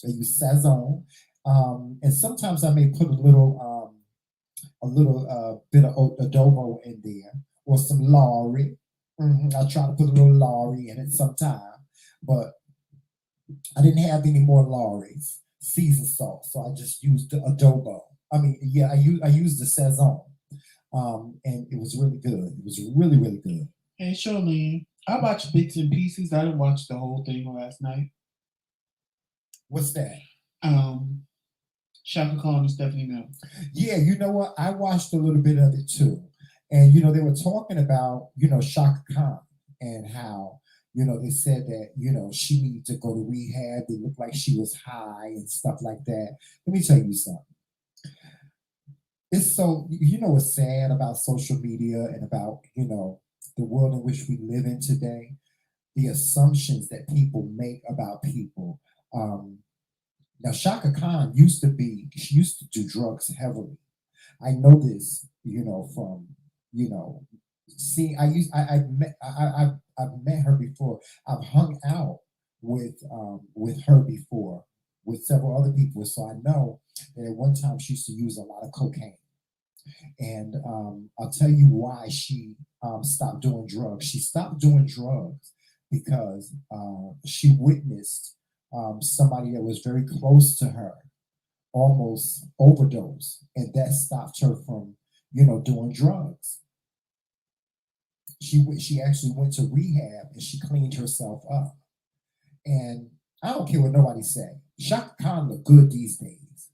I use Sazon. And sometimes I may put a little bit of adobo in there or some Lorry. I try to put a little Lorry in it sometime, but I didn't have any more Lorry's seasoned salt, so I just used the adobo. I used the Sazon, and it was really good. It was really, really good. Hey, Charlene, I watched bits and pieces. I didn't watch the whole thing last night. What's that? Shaka Khan and Stephanie Mills. Yeah, you know what? I watched a little bit of it too. And, they were talking about, Shaka Khan and how, they said that, she needed to go to rehab. It looked like she was high and stuff like that. Let me tell you something. It's so, what's sad about social media and about, the world in which we live in today, the assumptions that people make about people. Now, Shaka Khan she used to do drugs heavily. I know this, from, seeing, I've met her before. I've hung out with her before, with several other people. So I know that at one time she used to use a lot of cocaine. And I'll tell you why she stopped doing drugs. She stopped doing drugs because she witnessed somebody that was very close to her almost overdose, and that stopped her from doing drugs. She actually went to rehab and she cleaned herself up. And I don't care what nobody say, Shaka Khan look good these days,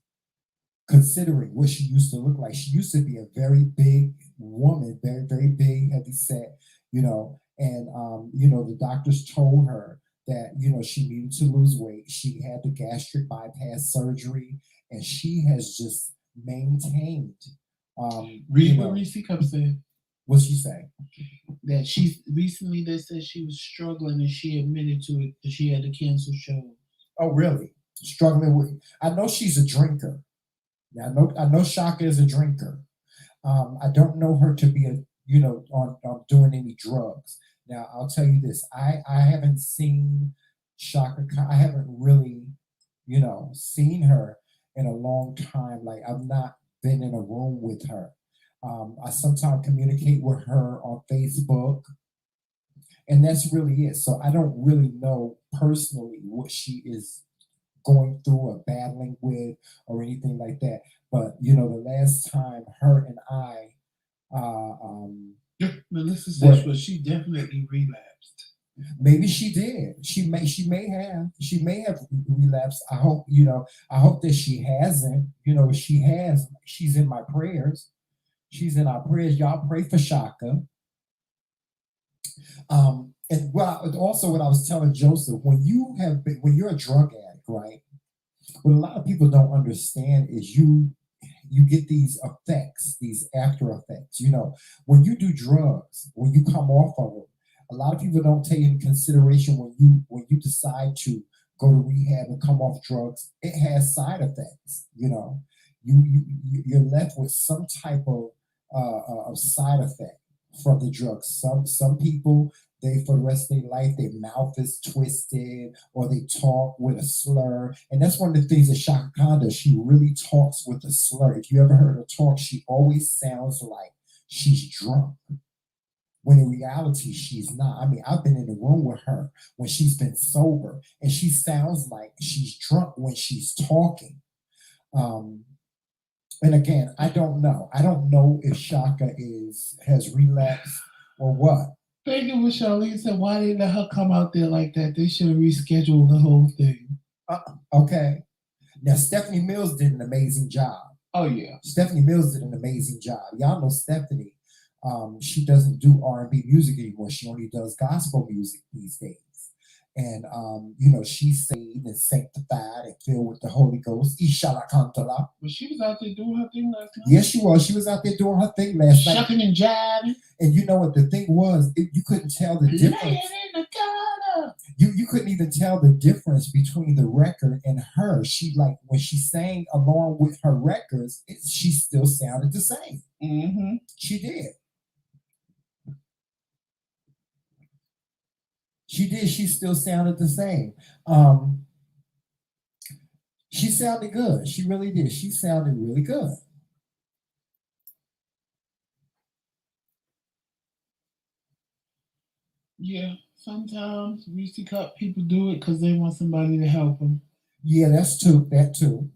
considering what she used to look like. She used to be a very big woman, very, very big, heavy set, and the doctors told her that she needed to lose weight. She had the gastric bypass surgery, and she has just maintained. Read what Reese Cup said. What's she say? That they said she was struggling, and she admitted to it that she had to cancel shows. Oh, really? Struggling with? I know she's a drinker. Yeah, I know Shaka is a drinker. I don't know her to be on doing any drugs. Now, I'll tell you this. I haven't seen Shaka Khan. I haven't really, seen her in a long time. Like, I've not been in a room with her. I sometimes communicate with her on Facebook, And that's really it. So I don't really know personally what she is going through or battling with or anything like that. But you know, the last time her and I Melissa were, says, well, she definitely relapsed. maybe she did. She may have relapsed. I hope, you know, I hope that she hasn't. You know, if she has, she's in my prayers. She's in our prayers. Y'all pray for Shaka. And also what I was telling Joseph, when you're a drug addict, right? What a lot of people don't understand is you get these effects, these after effects. You know, when you do drugs, when you come off of them, a lot of people don't take into consideration when you decide to go to rehab and come off drugs, it has side effects. You know, you're left with some type of side effect from the drugs. Some people, they for the rest of their life their mouth is twisted or they talk with a slur, and that's one of the things that Shaka Khan does. She really talks with a slur. If you ever heard her talk, she always sounds like she's drunk, when in reality she's not. I mean, I've been in the room with her when she's been sober, and she sounds like she's drunk when she's talking. And again, I don't know. I don't know if Shaka has relapsed or what. Thank you, Charlene said, why didn't let her come out there like that? They should have rescheduled the whole thing. Okay. Now, Stephanie Mills did an amazing job. Oh, yeah. Stephanie Mills did an amazing job. Y'all know Stephanie. She doesn't do R&B music anymore. She only does gospel music these days. And, you know, she's saved and sanctified and filled with the Holy Ghost. Ishala Kantala. But she was out there doing her thing last night. Yes, she was. She was out there doing her thing last night. Shucking and jiving. And you know what the thing was? You couldn't tell the difference. Laying in the gutter. You couldn't even tell the difference between the record and her. She, like, when she sang along with her records, she still sounded the same. Mm-hmm. She did. She did. She still sounded the same. She sounded good. She really did. She sounded really good. Yeah, sometimes Reese Cup people do it because they want somebody to help them. Yeah, that too.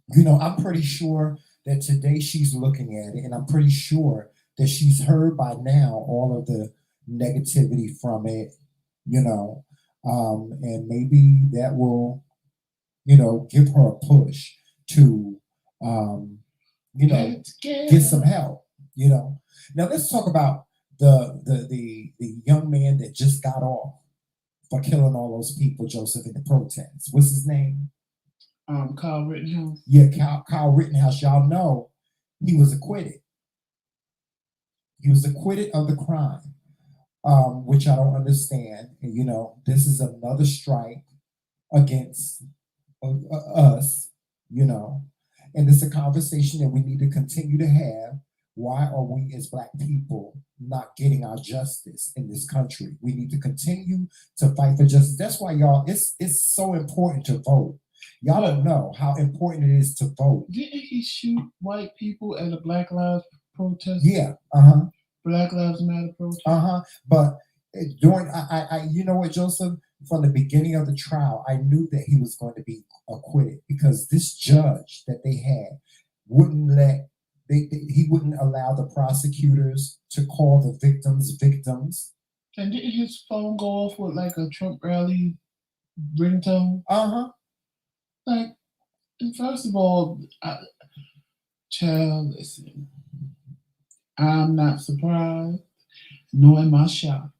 You know, I'm pretty sure that today she's looking at it, and I'm pretty sure that she's heard by now all of the negativity from it, you know, and maybe that will, you know, give her a push to, you know, get some help, you know. Now let's talk about the young man that just got off for killing all those people, Joseph, in the protests. What's his name? Kyle Rittenhouse. Yeah, Kyle Rittenhouse. Y'all know he was acquitted. He was acquitted of the crime. Which I don't understand. And, you know, this is another strike against us, you know, and it's a conversation that we need to continue to have. Why are we as Black people not getting our justice in this country? We need to continue to fight for justice. That's why, y'all, it's so important to vote. Y'all don't know how important it is to vote. Didn't he shoot white people at a Black Lives protest? Yeah. Black Lives Matter protest. But during, you know what, Joseph? From the beginning of the trial, I knew that he was going to be acquitted because this judge that they had wouldn't he wouldn't allow the prosecutors to call the victims. And didn't his phone go off with like a Trump rally ringtone? Like, first of all, child, listen. I'm not surprised, nor am I shocked.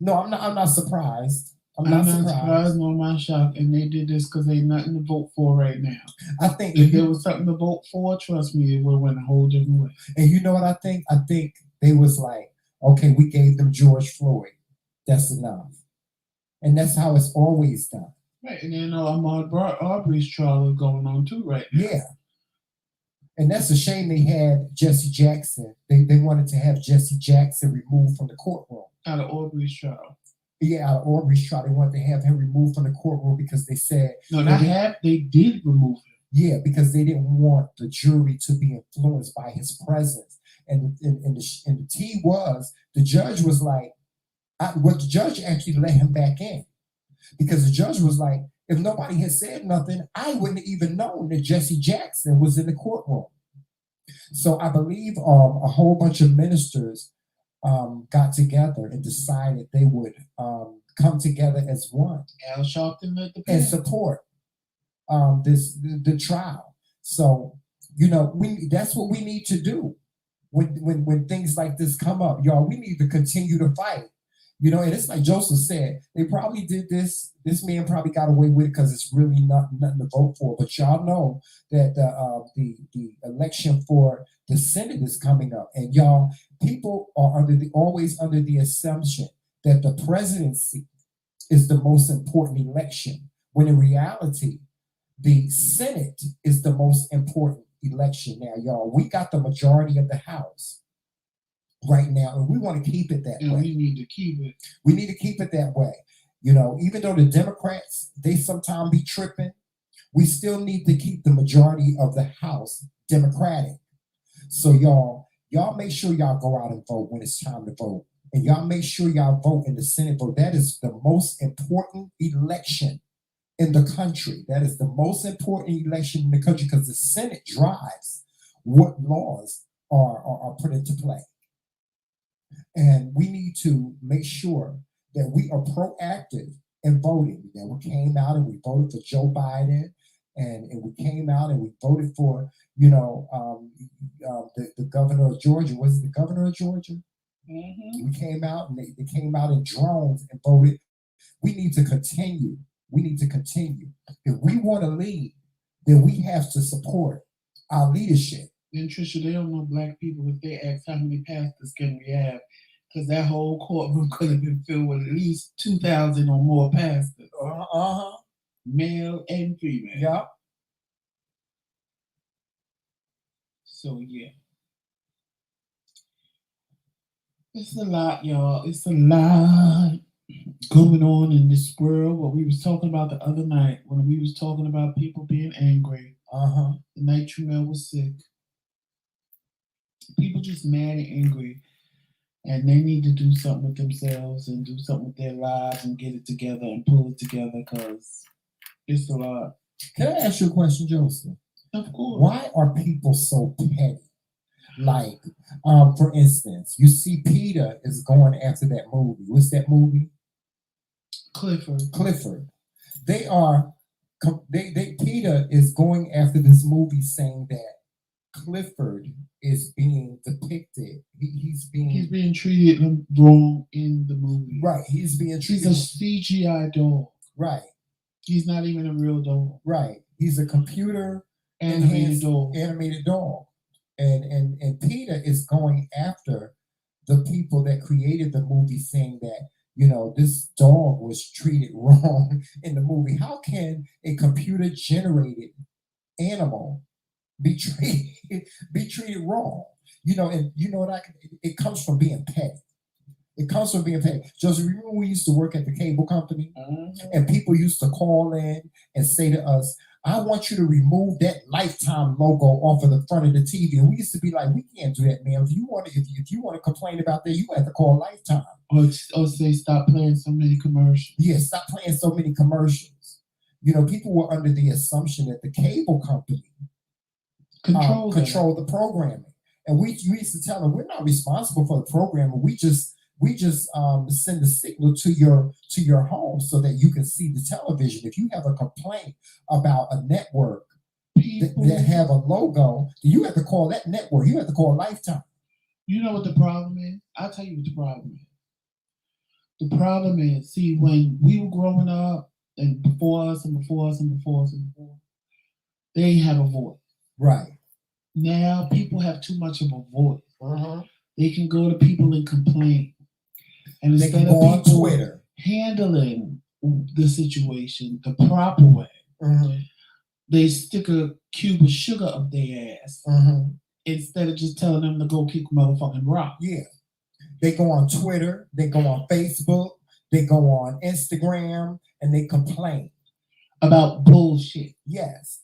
No, I'm not surprised. I'm not surprised, nor am I shocked. And they did this because ain't nothing to vote for right now. I think if there was something to vote for, trust me, it would have went a whole different way. And you know what I think? I think they was like, okay, we gave them George Floyd. That's enough. And that's how it's always done. Right. And then Ahmaud Arbery's trial is going on too right now. Yeah. And that's a shame they had Jesse Jackson. They wanted to have Jesse Jackson removed from the courtroom. Out of Arbery's trial. Yeah, out of Arbery's trial. They wanted to have him removed from the courtroom because they said... No, they did remove him. Yeah, because they didn't want the jury to be influenced by his presence. and the T was the judge was like, the judge actually let him back in because the judge was like, if nobody had said nothing, I wouldn't have even known that Jesse Jackson was in the courtroom. So I believe a whole bunch of ministers got together and decided they would come together as one Al Sharpton at the and support the trial. So that's what we need to do when things like this come up, y'all. We need to continue to fight. And it's like Joseph said, they probably did this. This man probably got away with it because it's really nothing to vote for. But y'all know that the election for the Senate is coming up, and y'all, people are always under the assumption that the presidency is the most important election, when in reality, the Senate is the most important election. Now, y'all, we got the majority of the House right now, and we want to keep it that way. We need to keep it. We need to keep it that way. Even though the Democrats, they sometimes be tripping, we still need to keep the majority of the House Democratic. So y'all make sure y'all go out and vote when it's time to vote. And y'all make sure y'all vote in the Senate vote. That is the most important election in the country. That is the most important election in the country because the Senate drives what laws are put into play. And we need to make sure that we are proactive in voting. That we came out and we voted for Joe Biden, and we came out and we voted for, the governor of Georgia. Was it the governor of Georgia? Mm-hmm. We came out and they came out in drones and voted. We need to continue. We need to continue. If we want to lead, then we have to support our leadership. And Trisha, they don't know black people if they ask how many pastors can we have, because that whole courtroom could have been filled with at least 2,000 or more pastors. Male and female. Yeah. So yeah. It's a lot, y'all. It's a lot going on in this world. What we was talking about the other night when we was talking about people being angry. The night Tremel was sick. People just mad and angry, and they need to do something with themselves and do something with their lives and get it together and pull it together because it's a lot. Can I ask you a question, Joseph? Of course. Why are people so petty? Like, for instance, you see Peter is going after that movie. What's that movie? Clifford. Peter is going after this movie saying that Clifford is being depicted. He's being treated wrong in the movie. Right. He's being treated. He's a CGI dog. Right. He's not even a real dog. Right. He's a computer animated dog. And Peter is going after the people that created the movie, saying that, this dog was treated wrong in the movie. How can a computer generated animal be treated wrong? And you know what? It comes from being petty. It comes from being petty. Joseph, remember we used to work at the cable company, and people used to call in and say to us, I want you to remove that Lifetime logo off of the front of the TV. And we used to be like, we can't do that, man. If you want to complain about that, you have to call Lifetime. Or say stop playing so many commercials. Yeah, stop playing so many commercials. People were under the assumption that the cable company control the programming. And we used to tell them, we're not responsible for the programming. We just send a signal to your home so that you can see the television. If you have a complaint about a network that have a logo, you have to call that network. You have to call Lifetime. You know what the problem is? I'll tell you what the problem is. The problem is, see, when we were growing up, and before us, they have a voice. Right. Now people have too much of a voice. They can go to people and complain. And they instead can go of on Twitter handling the situation the proper way, they stick a cube of sugar up their ass instead of just telling them to go kick motherfucking rock. Yeah. They go on Twitter, they go on Facebook, they go on Instagram, and they complain about bullshit. Yes.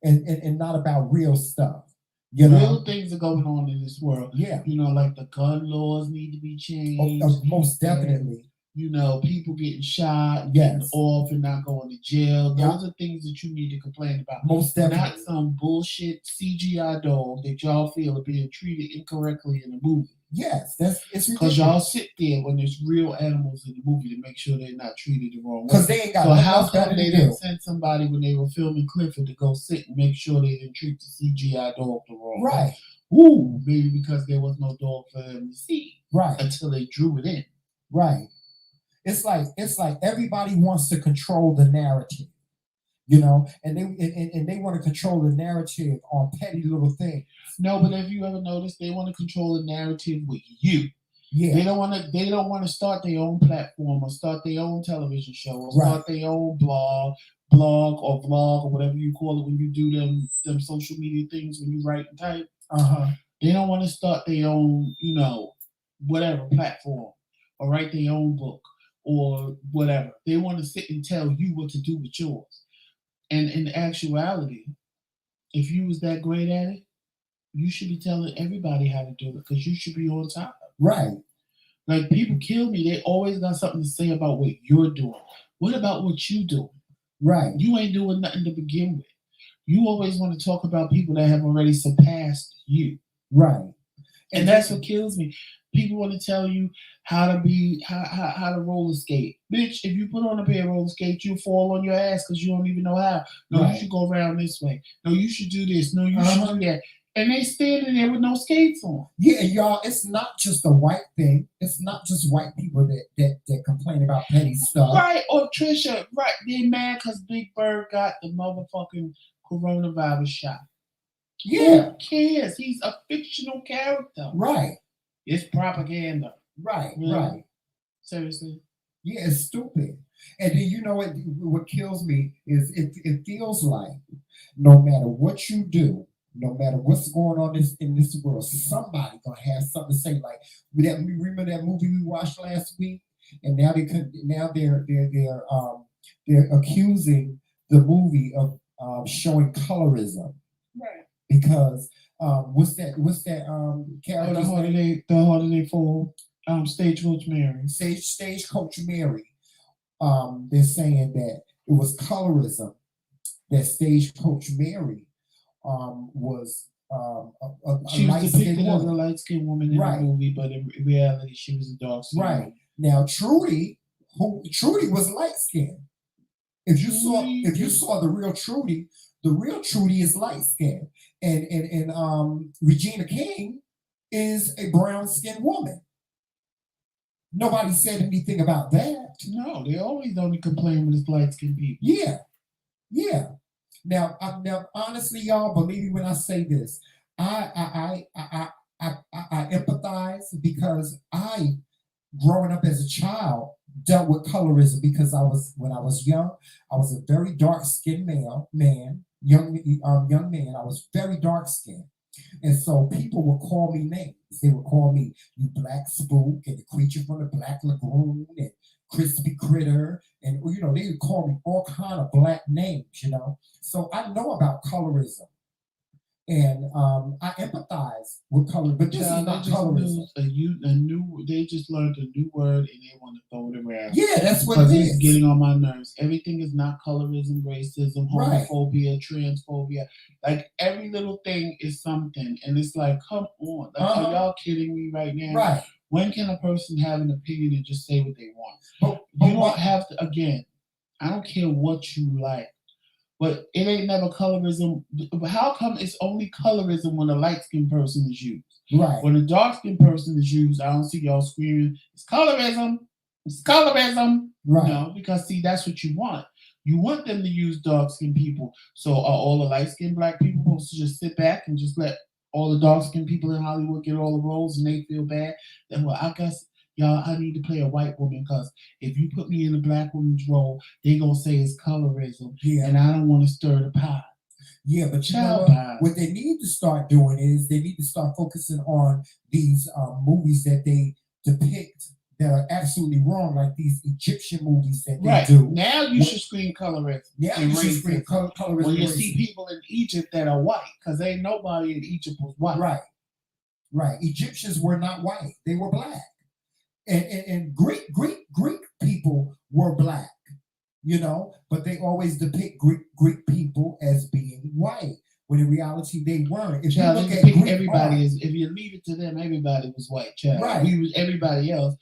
And not about real stuff. You know, real things are going on in this world. yeah, You know, like the gun laws need to be changed. most definitely. You know, people getting shot, getting Yes, off, and not going to jail. yeah, Those are things that you need to complain about. most Not definitely. some bullshit CGI dog that y'all feel are being treated incorrectly in the movie. Yes, it's Because y'all ridiculous. sit there when there's real animals in the movie to make sure they're not treated the wrong way. Because they ain't got So nothing how else better come to they do. didn't send somebody when they were filming Clifford to go sit and make sure they didn't treat the CGI dog the wrong way? Right, Ooh, maybe because there was no dog for them to see right, until they drew it in. right. It's like everybody wants to control the narrative, you know, and they want to control the narrative on petty little things. No, but have you ever noticed they want to control the narrative with you? Yeah, They don't want to. They don't want to start their own platform or start their own television show or start their own blog or vlog or whatever you call it when you do them social media things when you write and type. They don't want to start their own, you know, whatever platform or write their own book or whatever. They want to sit and tell you what to do with yours. And in actuality, if you was that great at it, you should be telling everybody how to do it because you should be on top. right. Like people kill me, they always got something to say about what you're doing. What about what you doing? Right. You ain't doing nothing to begin with. You always want to talk about people that have already surpassed you. Right. And that's what kills me. People want to tell you how to roller skate. Bitch, if you put on a pair of roller skates, you'll fall on your ass because you don't even know how. No, you should go around this way. No, you should do this. No, you should do that. And they standing there with no skates on. Yeah, y'all, it's not just a white thing. It's not just white people that complain about petty stuff. Right, or Trisha, right. They mad because Big Bird got the motherfucking coronavirus shot. Yeah. Who cares? He's a fictional character. Right. It's propaganda. Right, really? right. Seriously? Yeah, it's stupid. And then you know what kills me is it feels like no matter what you do, no matter what's going on in this world, somebody gonna have something to say. Like remember that movie we watched last week, and now they're accusing the movie of showing colorism, right? Because what's that character? The holiday for Stagecoach Mary. Stagecoach Mary. They're saying that it was colorism that Stagecoach Mary was she was depicted as a woman. light-skinned woman in the movie, but in reality she was a dark-skinned woman. Now Trudy was light-skinned. If you saw the real Trudy is light-skinned, and Regina King is a brown-skinned woman. Nobody said anything about that. No, they always only complain when it's light-skinned people. Yeah. Now, honestly, y'all, believe me when I say this. I empathize because I, growing up as a child, dealt with colorism because when I was young, I was a very dark-skinned young man. I was very dark-skinned, and so people would call me names. They would call me you black spook and the creature from the Black Lagoon and crispy critter, and they would call me all kind of black names. So I know about colorism, and I empathize with color, but this is not colorism. They just learned a new word and they want to throw it around. Yeah, that's what it is. It's getting on my nerves. Everything is not colorism, racism, homophobia, transphobia. Like every little thing is something, and it's like, come on, like, are y'all kidding me right now? Right. When can a person have an opinion and just say what they want? You don't have to. Again, I don't care what you like. But it ain't never colorism. How come it's only colorism when a light-skinned person is used? Right. When a dark-skinned person is used, I don't see y'all screaming, it's colorism. It's colorism. Right. No, because see, that's what you want. You want them to use dark-skinned people. So are all the light-skinned black people supposed to just sit back and just let all the dark-skinned people in Hollywood get all the roles and they feel bad? Then, well, I guess, y'all, I need to play a white woman because if you put me in a black woman's role, they going to say it's colorism. Yeah. And I don't want to stir the pot. Yeah, but what they need to start doing is they need to start focusing on these movies that they depict that are absolutely wrong, like these Egyptian movies that they Right. do. Now you should screen colorism. Yeah, and you should screen racism. colorism. When you and see racism. people in Egypt that are white, because ain't nobody in Egypt was white. Right, right. Egyptians were not white; they were black, and Greek people were black. You know, but they always depict Greek people as being white, when in reality they weren't. If Child, you look they at depict Greek everybody art, is, if you leave it to them, everybody was white. Child, Right. We was everybody else.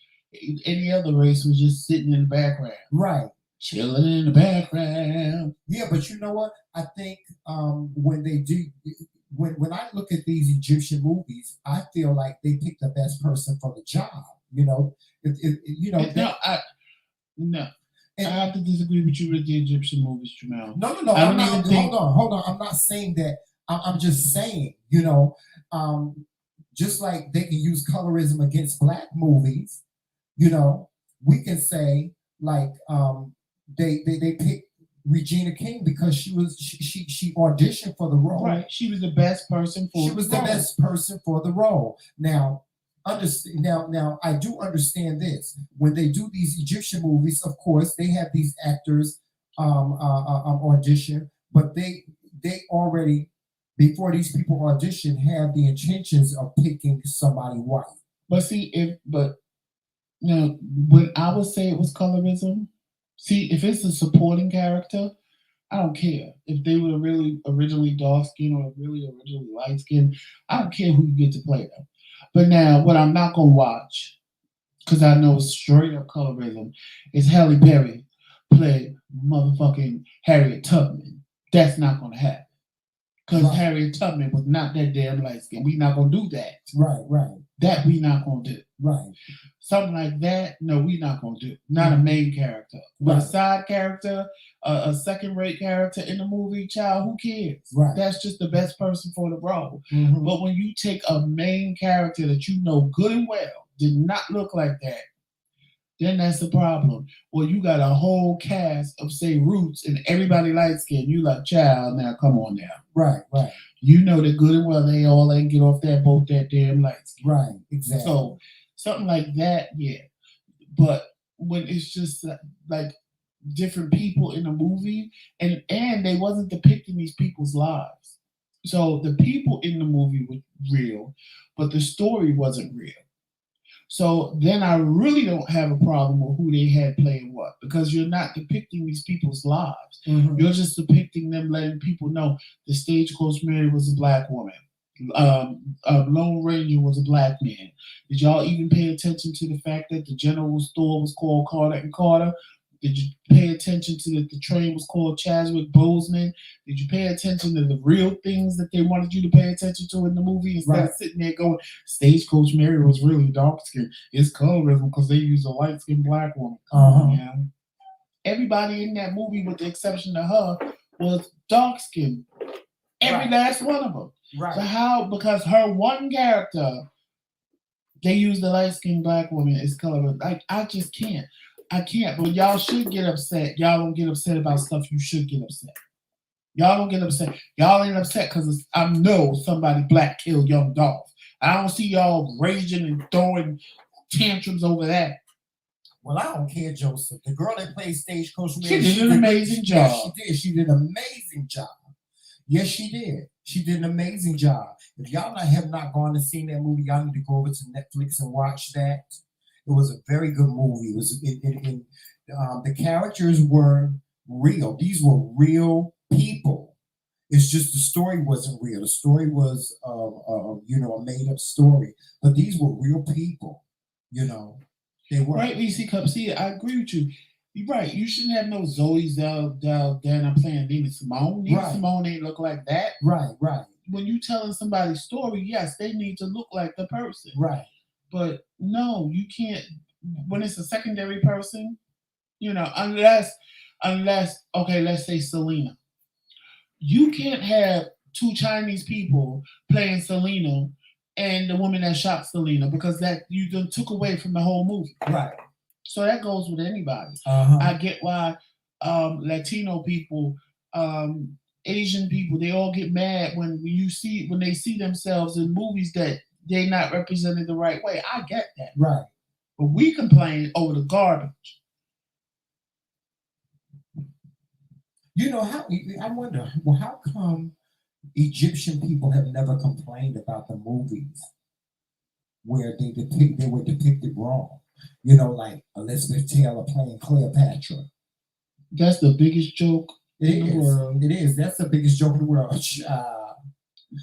Any other race was just sitting in the background, right? chilling in the background. Yeah, but you know what? I think when they do, when I look at these Egyptian movies, I feel like they pick the best person for the job. You know, you know. No, I have to disagree with you with the Egyptian movies, Jamel. No. I don't even think. Hold on. I'm not saying that. I'm just saying, you know, just like they can use colorism against black movies, you know, we can say like they picked Regina King because she auditioned for the role. Right, she was the best person for. She was the best person for the role. Now, now I do understand this. When they do these Egyptian movies, of course, they have these actors audition, but they already, before these people audition, have the intentions of picking somebody white. But see, now when I would say it was colorism, see, if it's a supporting character, I don't care if they were really originally dark skinned or really originally light skinned. I don't care who you get to play them. But now, what I'm not gonna watch, because I know it's straight up colorism, is Halle Berry play motherfucking Harriet Tubman. That's not gonna happen. Because Right. Harriet Tubman was not that damn light skinned. We not gonna do that. Right. That we not gonna do. Right. Something like that, no, we not gonna do. Not a main character, but Right. a side character, a second-rate character in the movie. Child, who cares? Right. That's just the best person for the role. Mhm. But when you take a main character that you know good and well did not look like that, then that's the problem. Well, you got a whole cast of, say, Roots, and everybody light skinned. You like, child, now come on now. Right. You know that good and well they all ain't get off that boat that damn light skin. Right. Exactly. So something like that, yeah. But when it's just like different people in a movie, and they wasn't depicting these people's lives. So the people in the movie were real, but the story wasn't real. So then I really don't have a problem with who they had playing what, because you're not depicting these people's lives. Mhm. You're just depicting them, letting people know the Stagecoach Mary was a black woman. Lone Ranger was a black man. Did y'all even pay attention to the fact that the general store was called Carter and Carter? Did you pay attention to that the train was called Chadwick Boseman? Did you pay attention to the real things that they wanted you to pay attention to in the movie instead of sitting there going, Stagecoach Mary was really dark skinned. It's colorism because they used a light skinned black woman. Yeah. Everybody in that movie, with the exception of her, was dark skinned. Every last one of them. Right. So how? Because her one character, they used the light skinned black woman as colorism. Like, I just can't. I can't, but y'all should get upset. Y'all don't get upset about stuff you should get upset. Y'all don't get upset. Y'all ain't upset because I know somebody black killed Young Dolph. I don't see y'all raging and throwing tantrums over that. Well, I don't care, Joseph. The girl that played Stagecoach She Mary, did an amazing job. Yes, she did. She did an amazing job. Yes, she did. She did an amazing job. If y'all have not gone and seen that movie, y'all need to go over to Netflix and watch that. It was a very good movie. It was the characters were real. These were real people. It's just the story wasn't real. The story was a made up story. But these were real people. They were. Right, VC Cup. See, I agree with you. You're right. You shouldn't have no Zoe Saldana playing Nina Simone. Nina Simone ain't look like that. Right. When you telling somebody's story, yes, they need to look like the person. Right. But no, you can't. When it's a secondary person, unless okay, let's say Selena. You can't have two Chinese people playing Selena and the woman that shot Selena, because that you done took away from the whole movie. Right. So that goes with anybody. I get why Latino people, Asian people, they all get mad when they see themselves in movies that they're not represented the right way. I get that. Right. But we complain over the garbage. You know how I wonder. Well, how come Egyptian people have never complained about the movies where they were depicted wrong? You know, like Elizabeth Taylor playing Cleopatra. That's the biggest joke in the world. It is. That's the biggest joke in the world.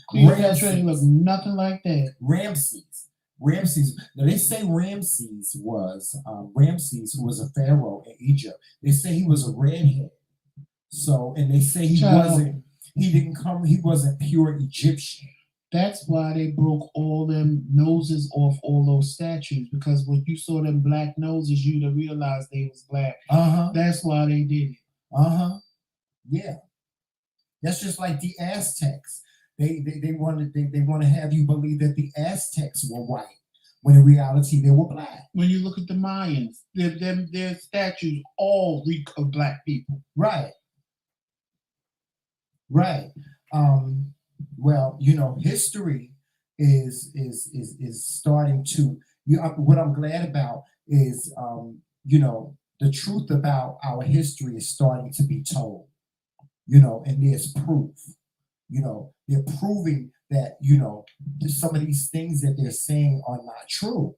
Cleopatra ain't look nothing like that. Ramses. Now they say Ramses, who was a pharaoh in Egypt. They say he was a redhead. So, and they say he wasn't pure Egyptian. That's why they broke all them noses off all those statues, because when you saw them black noses, you'd have realized they was black. That's why they did it. Yeah. That's just like the Aztecs. They want to have you believe that the Aztecs were white, when in reality they were black. When you look at the Mayans, their statues all reek of black people. Right. Well, you know, history is starting to. What I'm glad about is, you know, the truth about our history is starting to be told. You know, and there's proof. You know, they're proving that, you know, some of these things that they're saying are not true.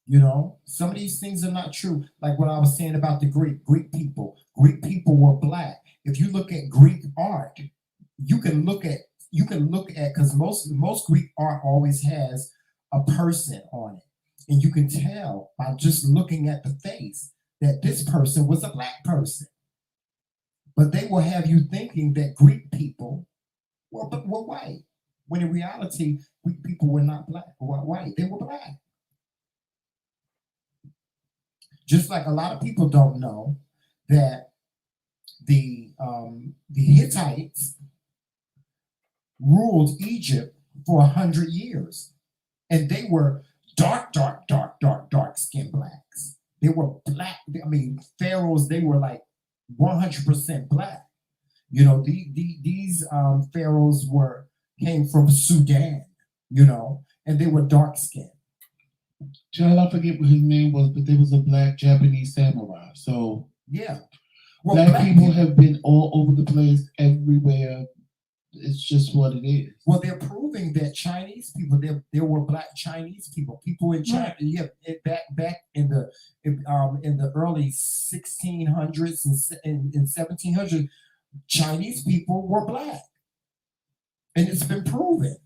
You know, some of these things are not true. Like what I was saying about the Greek people. Greek people were black. If you look at Greek art, you can look at because most Greek art always has a person on it, and you can tell by just looking at the face that this person was a black person. But they will have you thinking that Greek people were white, when in reality Greek people were not black or white. They were black. Just like a lot of people don't know that the Hittites ruled Egypt for 100 years, and they were dark skinned blacks. They were black. I mean, pharaohs. They were like 100% black. You know, these pharaohs came from Sudan. You know, and they were dark skinned. Child, I forget what his name was, but there was a black Japanese samurai. So yeah, well, black people have been all over the place, everywhere. It's just what it is. Well, they're proving that Chinese people, there were black Chinese people in China. Yeah, back in the early 1600s and 1700s, Chinese people were black, and it's been proven.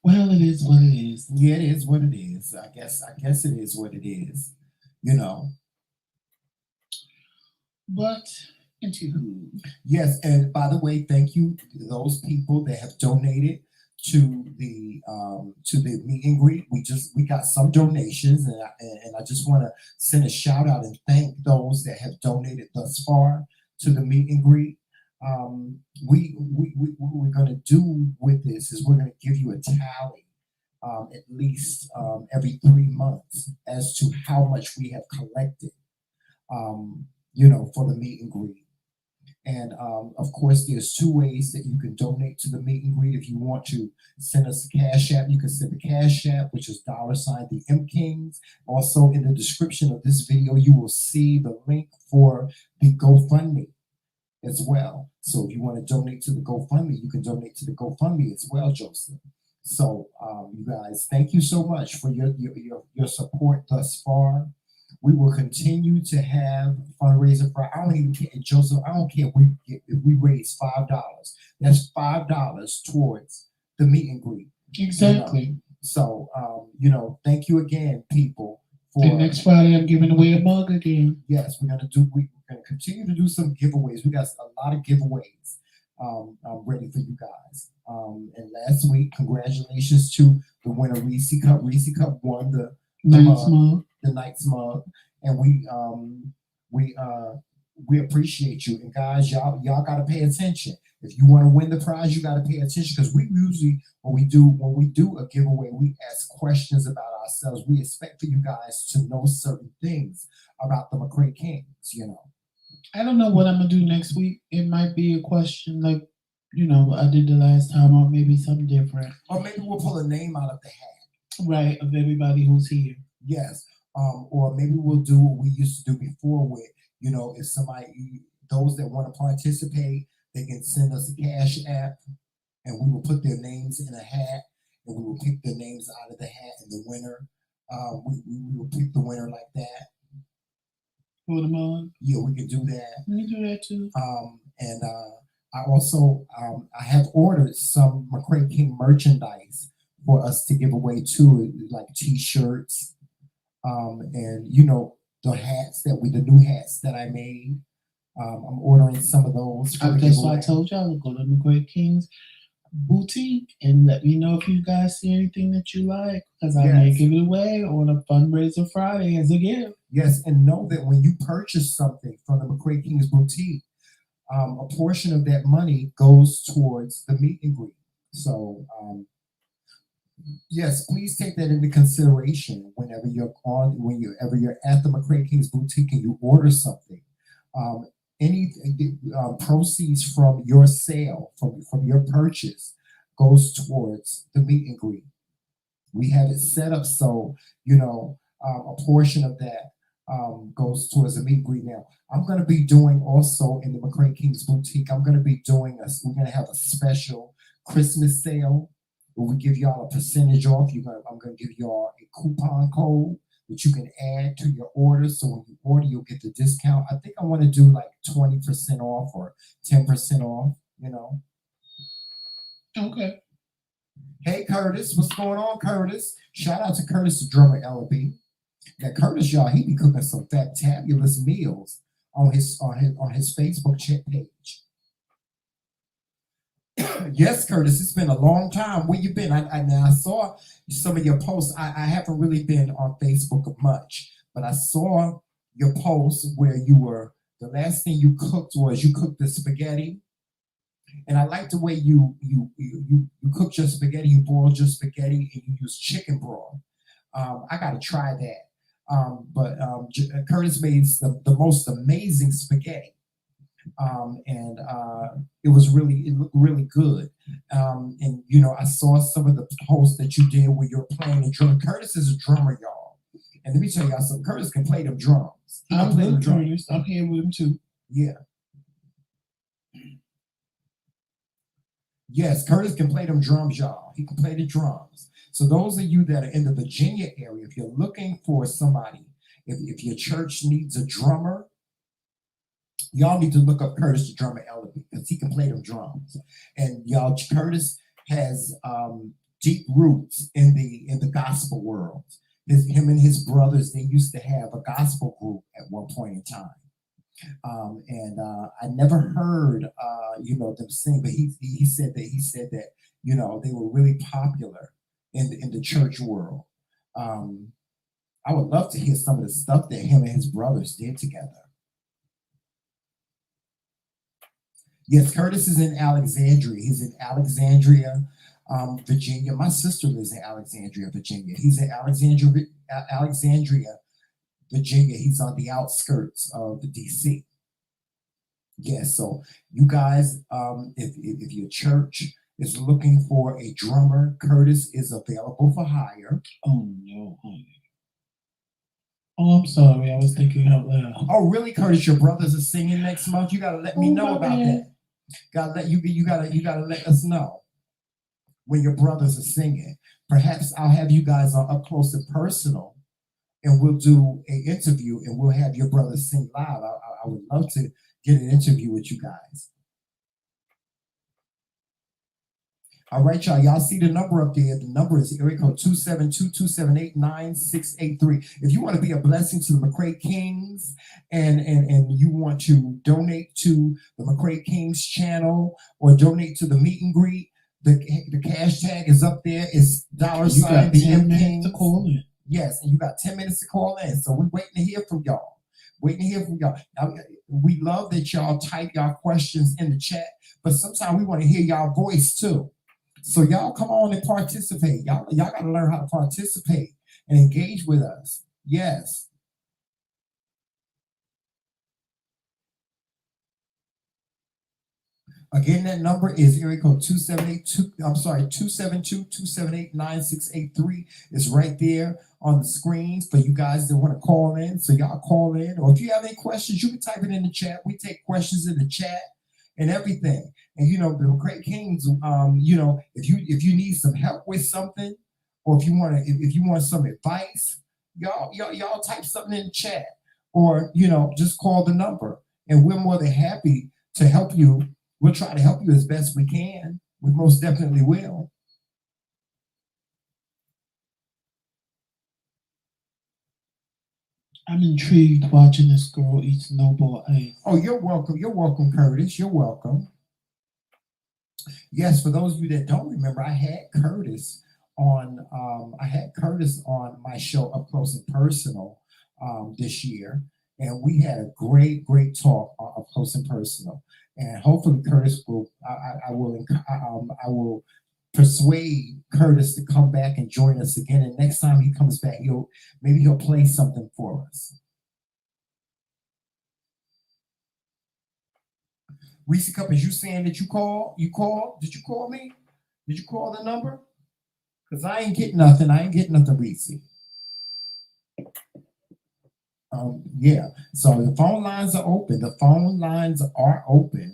Well, it is what it is. Yeah, it is what it is. I guess it is what it is. You know. But anywho. Yes, and by the way, thank you to those people that have donated to the meet and greet. We got some donations, and I just want to send a shout out and thank those that have donated thus far to the meet and greet. What we're going to do with this is we're going to give you a tally at least every 3 months as to how much we have collected, you know, for the meet and greet. And of course, there's 2 ways that you can donate to the meet and greet. If you want to send us a Cash App, you can send the Cash App, which is $TheMKingz. Also, in the description of this video, you will see the link for the GoFundMe as well. So if you want to donate to the GoFundMe, you can donate to the GoFundMe as well, Joseph. So you guys, thank you so much for your support thus far. We will continue to have fundraiser for. I don't even care, Joseph. I don't care if we raise $5. That's $5 towards the meet and greet. Exactly. You know? So you know, thank you again, people. And next Friday, I'm giving away a mug again. Yes, we're gonna continue to do some giveaways. We got a lot of giveaways ready for you guys. And last week, congratulations to the winner, Reese Cup. Reese Cup won the Knight's mug, and we appreciate you. And guys, y'all got to pay attention. If you want to win the prize, you got to pay attention, because we usually when we do a giveaway, we ask questions about ourselves. We expect for you guys to know certain things about the Kingz. You know, I don't know what I'm gonna do next week. It might be a question like I did the last time, or maybe something different. Or maybe we'll pull a name out of the hat. Right, of everybody who's here. Yes. Or maybe we'll do what we used to do before with, if somebody, those that want to participate, they can send us a cash app and we will put their names in a hat and we will pick their names out of the hat and the winner. We will pick the winner like that. For the month? Yeah, we can do that. We can do that too. And I also I have ordered some McCray King merchandise for us to give away too, like T-shirts, and the hats the new hats that I made. I'm ordering some of those. That's why I told y'all to go to McCray King's boutique and let me know if you guys see anything that you like, because I may give it away on a fundraiser Friday as a gift. Yes, and know that when you purchase something from the McCray King's boutique, a portion of that money goes towards the meet and greet. So yes, please take that into consideration whenever you're at the McCray King's boutique and you order something. Any proceeds from your sale, from your purchase, goes towards the meet and greet. We have it set up so a portion of that goes towards the meet and greet. Now, I'm going to be doing also in the McCray King's boutique. We're going to have a special Christmas sale where we give y'all a percentage off. I'm going to give y'all a coupon code that you can add to your order. So when you order, you'll get the discount. I think I want to do like 20% off or 10% off, Okay. Hey, Curtis, what's going on, Curtis? Shout out to Curtis, the drummer, LB. Now, Curtis, y'all, he be cooking some fantabulous meals on his Facebook page. Yes, Curtis, it's been a long time. Where you been? I saw some of your posts. I haven't really been on Facebook much, but I saw your posts where the last thing you cooked was you cooked the spaghetti. And I like the way you cooked your spaghetti, you boiled your spaghetti, and you used chicken broth. I got to try that. But Curtis made the most amazing spaghetti. And it looked really good. And I saw some of the posts that you did where you're playing the drum. Curtis is a drummer, y'all. And let me tell y'all something. Curtis can play them drums. I'm with Curtis. I'm here with him too. Yeah. Yes, Curtis can play them drums, y'all. He can play the drums. So those of you that are in the Virginia area, if you're looking for somebody, if your church needs a drummer, y'all need to look up Curtis the drummer LB because he can play them drums. And y'all, Curtis has deep roots in the gospel world. Him and his brothers, they used to have a gospel group at one point in time. And I never heard them sing, but he said that they were really popular in the church world. I would love to hear some of the stuff that him and his brothers did together. Yes, Curtis is in Alexandria. He's in Alexandria, Virginia. My sister lives in Alexandria, Virginia. He's in Alexandria, Virginia. He's on the outskirts of the DC. Yes, so you guys, if your church is looking for a drummer, Curtis is available for hire. Oh no, honey. Oh, I'm sorry. I was thinking out loud. Oh, really, Curtis? Your brothers are singing next month. You gotta let me know about that. You gotta let us know when your brothers are singing. Perhaps I'll have you guys on Up Close and Personal, and we'll do an interview, and we'll have your brothers sing live. I would love to get an interview with you guys. All right, y'all. Y'all see the number up there. The number is area code 272-278-9683. If you want to be a blessing to the McCray Kingz and you want to donate to the McCray Kingz channel or donate to the meet and greet, the cash tag is up there. It's $sign TheMKingz. To call in. Yes, and you got 10 minutes to call in. So we're waiting to hear from y'all. Now, we love that y'all type y'all questions in the chat, but sometimes we want to hear y'all voice too. So y'all come on and participate. Y'all got to learn how to participate and engage with us. Yes. Again, that number is area code 272-278-9683. It's right there on the screen for you guys that want to call in. So y'all call in, or if you have any questions, you can type it in the chat. We take questions in the chat and everything. And you know, the great Kingz, you know, if you need some help with something, or if you want some advice, y'all type something in the chat, or you know, just call the number, and we're more than happy to help you. We'll try to help you as best we can. We most definitely will. I'm intrigued watching this girl eat snowball ice. Oh, you're welcome. You're welcome, Curtis. You're welcome. Yes, for those of you that don't remember, I had Curtis on my show Up Close and Personal this year, and we had a great talk Up Close and Personal. And hopefully Curtis will I will persuade Curtis to come back and join us again. And next time he comes back, he'll play something for us. Reese Cup, is you saying that you called? Did you call me? Did you call the number? Because I ain't getting nothing. Reese. Yeah. So the phone lines are open.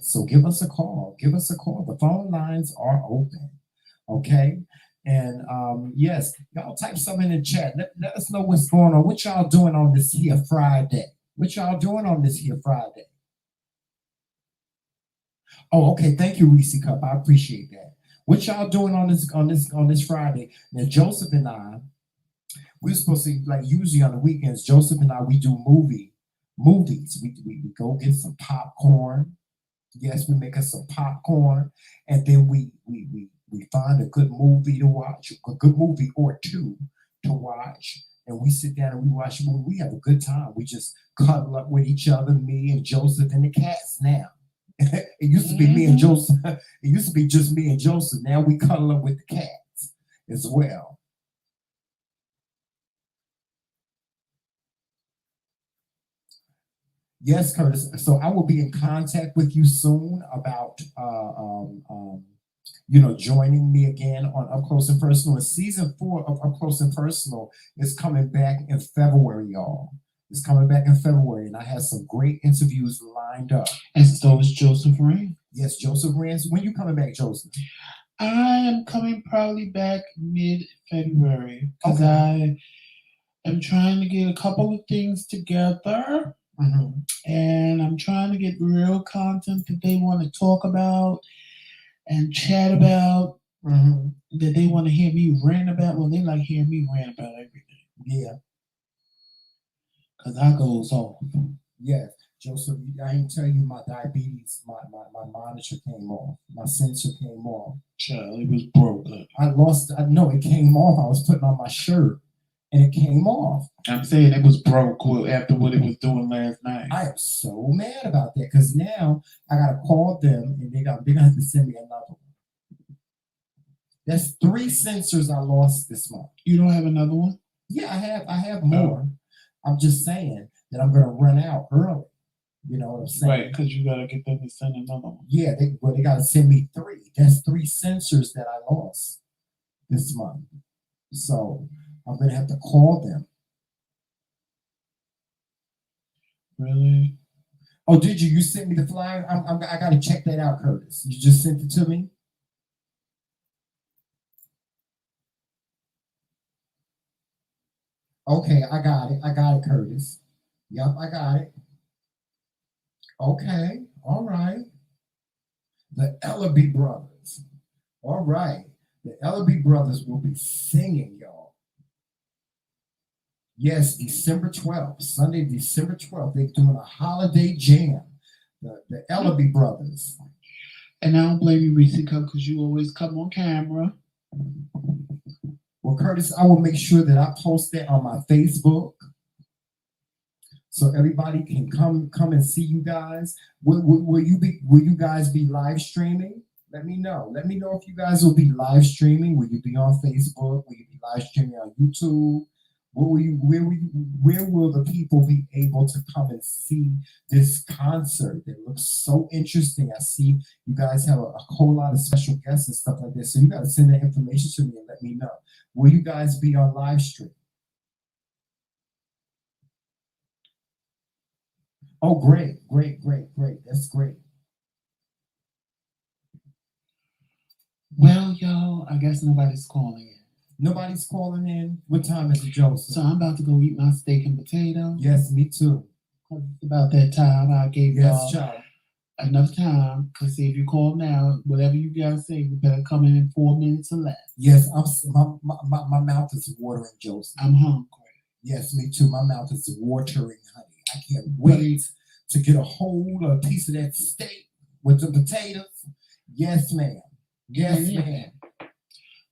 So give us a call. The phone lines are open. Okay. And yes, y'all type something in the chat. Let us know what's going on. What y'all doing on this here Friday? Oh, okay. Thank you, Reese Cup. I appreciate that. What y'all doing on this Friday? Now, Joseph and I, we're supposed to, like usually on the weekends, Joseph and I, we do movies. We go get some popcorn. Yes, we make us some popcorn, and then we find a good movie to watch, a good movie or two to watch, and we sit down and we watch a movie. We have a good time. We just cuddle up with each other, me and Joseph and the cats now. It used to be me and Joseph. It used to be just me and Joseph. Now we cuddle up with the cats as well. Yes, Curtis. So I will be in contact with you soon about joining me again on Up Close and Personal. And season 4 of Up Close and Personal is coming back in February, y'all. It's coming back in February, and I have some great interviews lined up. And so is Joseph Rand. Yes, Joseph Rand. When you coming back, Joseph? I am coming probably back mid-February because I am trying to get a couple of things together. Mm-hmm. And I'm trying to get real content that they want to talk about and chat about, that they want to hear me rant about. Well, they like hearing me rant about everything. Yeah. Because I goes off. Yes. Joseph, I didn't tell you my diabetes, my monitor came off. My sensor came off. Child, it was broken. It came off. I was putting on my shirt. And it came off. I'm saying it was broke after what it was doing last night. I am so mad about that because now I gotta call them and they're gonna have to send me another one. That's 3 sensors I lost this month. You don't have another one? Yeah, I have more. I'm just saying that I'm gonna run out early. You know what I'm saying? Right, because you gotta get them to send another one. Yeah, they gotta send me 3. That's 3 sensors that I lost this month. So I'm going to have to call them. Really? Oh, did you? You sent me the flyer? I got to check that out, Curtis. You just sent it to me? Okay, I got it, Curtis. Yep, I got it. Okay, all right. The Ellaby Brothers. All right. The Ellaby Brothers will be singing, y'all. Yes, December 12th, Sunday, December 12th. They're doing a holiday jam. The Ellaby Brothers. And I don't blame you, Reese Cup, because you always come on camera. Well, Curtis, I will make sure that I post that on my Facebook so everybody can come and see you guys. Will you guys be live streaming? Let me know. Let me know if you guys will be live streaming. Will you be on Facebook? Will you be live streaming on YouTube? Where will the people be able to come and see this concert? It looks so interesting. I see you guys have a whole lot of special guests and stuff like this. So you got to send that information to me and let me know. Will you guys be on live stream? Oh, great. That's great. Well, y'all, I guess nobody's calling in. Nobody's calling in. What time is it, Joseph? So I'm about to go eat my steak and potato. Yes, me too. It's about that time. I gave y'all child. enough time. Because if you call now, whatever you gotta say, you better come in 4 minutes or less. Yes, my mouth is watering, Joseph. I'm hungry. Yes, me too. My mouth is watering, honey. I can't wait to get a hold of a piece of that steak with the potatoes. Yes, ma'am. Yes, ma'am.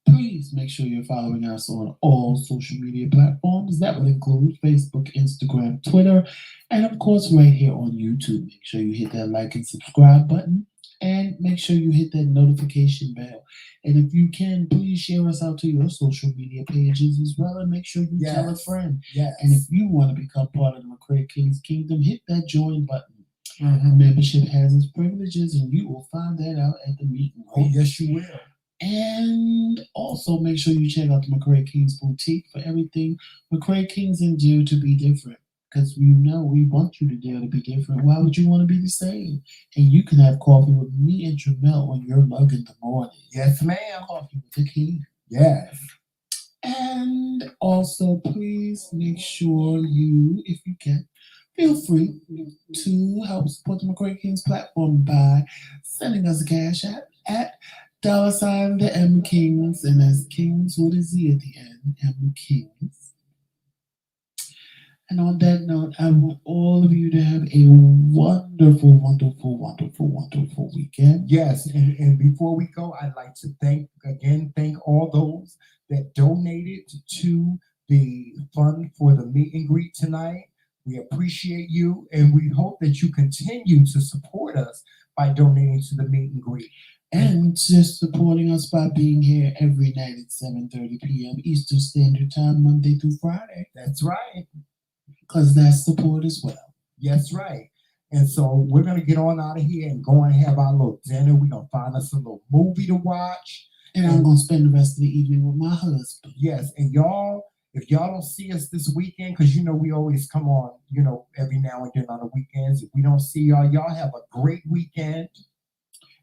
Please make sure you're following us on all social media platforms. That would include Facebook, Instagram, Twitter, and of course right here on YouTube. Make sure you hit that like and subscribe button, and make sure you hit that notification bell. And if you can, please share us out to your social media pages as well, and make sure you tell a friend. Yes. And if you want to become part of the McCray King's Kingdom, hit that join button. Mm-hmm. Membership has its privileges, and you will find that out at the meeting. Oh, yes, you will. And also make sure you check out the McCray Kingz Boutique for everything McCray Kingz and Dare to be different. Because we want you to dare to be different. Why would you want to be the same? And you can have coffee with me and Jamel on your mug in the morning. Yes, ma'am. Coffee with the king. Yes. And also, please make sure you, if you can, feel free to help support the McCray Kingz platform by sending us a cash app at $TheMKingz, and as Kingz with a Z at the end, MKingz. And on that note, I want all of you to have a wonderful weekend. Yes, and before we go, I'd like to thank all those that donated to the fund for the meet and greet tonight. We appreciate you, and we hope that you continue to support us by donating to the meet and greet. And just supporting us by being here every night at 7:30 p.m. Eastern Standard Time, Monday through Friday. That's right. Because that's support as well. That's right. And so we're going to get on out of here and go and have our little dinner. We're going to find us a little movie to watch. And I'm going to spend the rest of the evening with my husband. Yes. And y'all, if y'all don't see us this weekend, because we always come on, every now and then on the weekends. If we don't see y'all have a great weekend.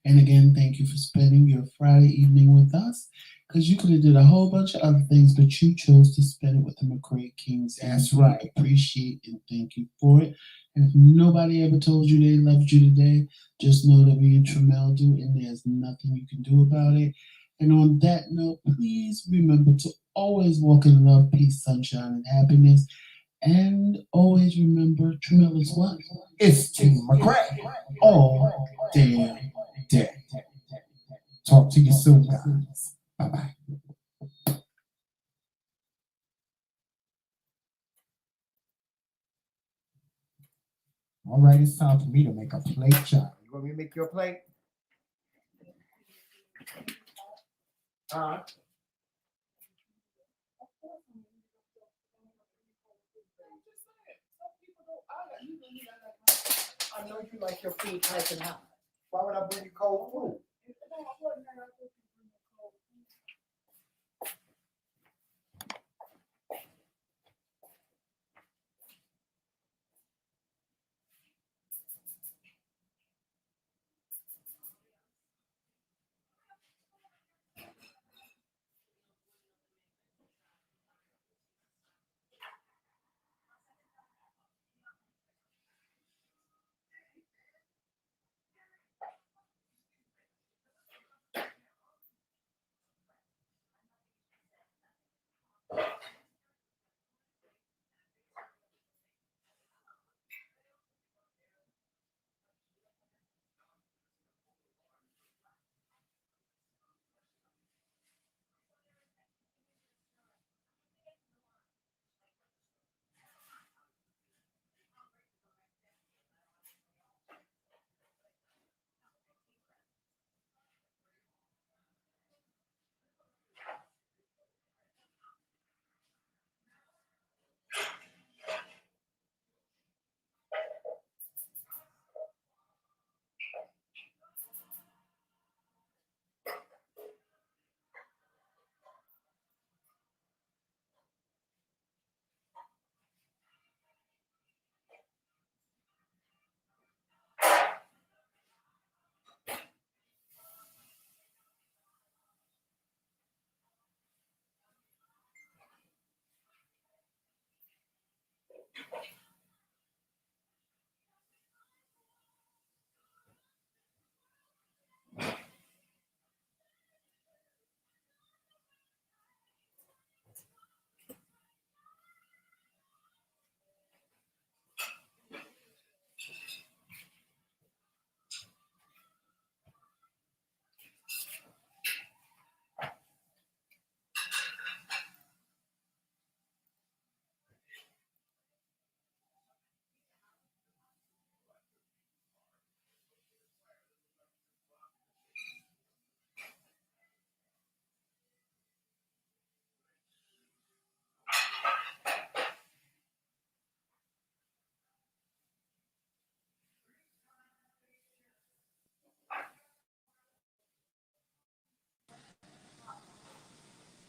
And again, thank you for spending your Friday evening with us, because you could have did a whole bunch of other things, but you chose to spend it with the McCray Kingz. That's and right. Appreciate and thank you for it. And if nobody ever told you they loved you today, just know that me and Tramel do, and there's nothing you can do about it. And on that note, please remember to always walk in love, peace, sunshine, and happiness. And always remember, Tramel is what? It's Team McCray. All damn day. Talk to you soon, guys. Bye-bye. All right, it's time for me to make a plate, child. You want me to make your plate? I know you like your food nice and hot. Why would I bring you cold food?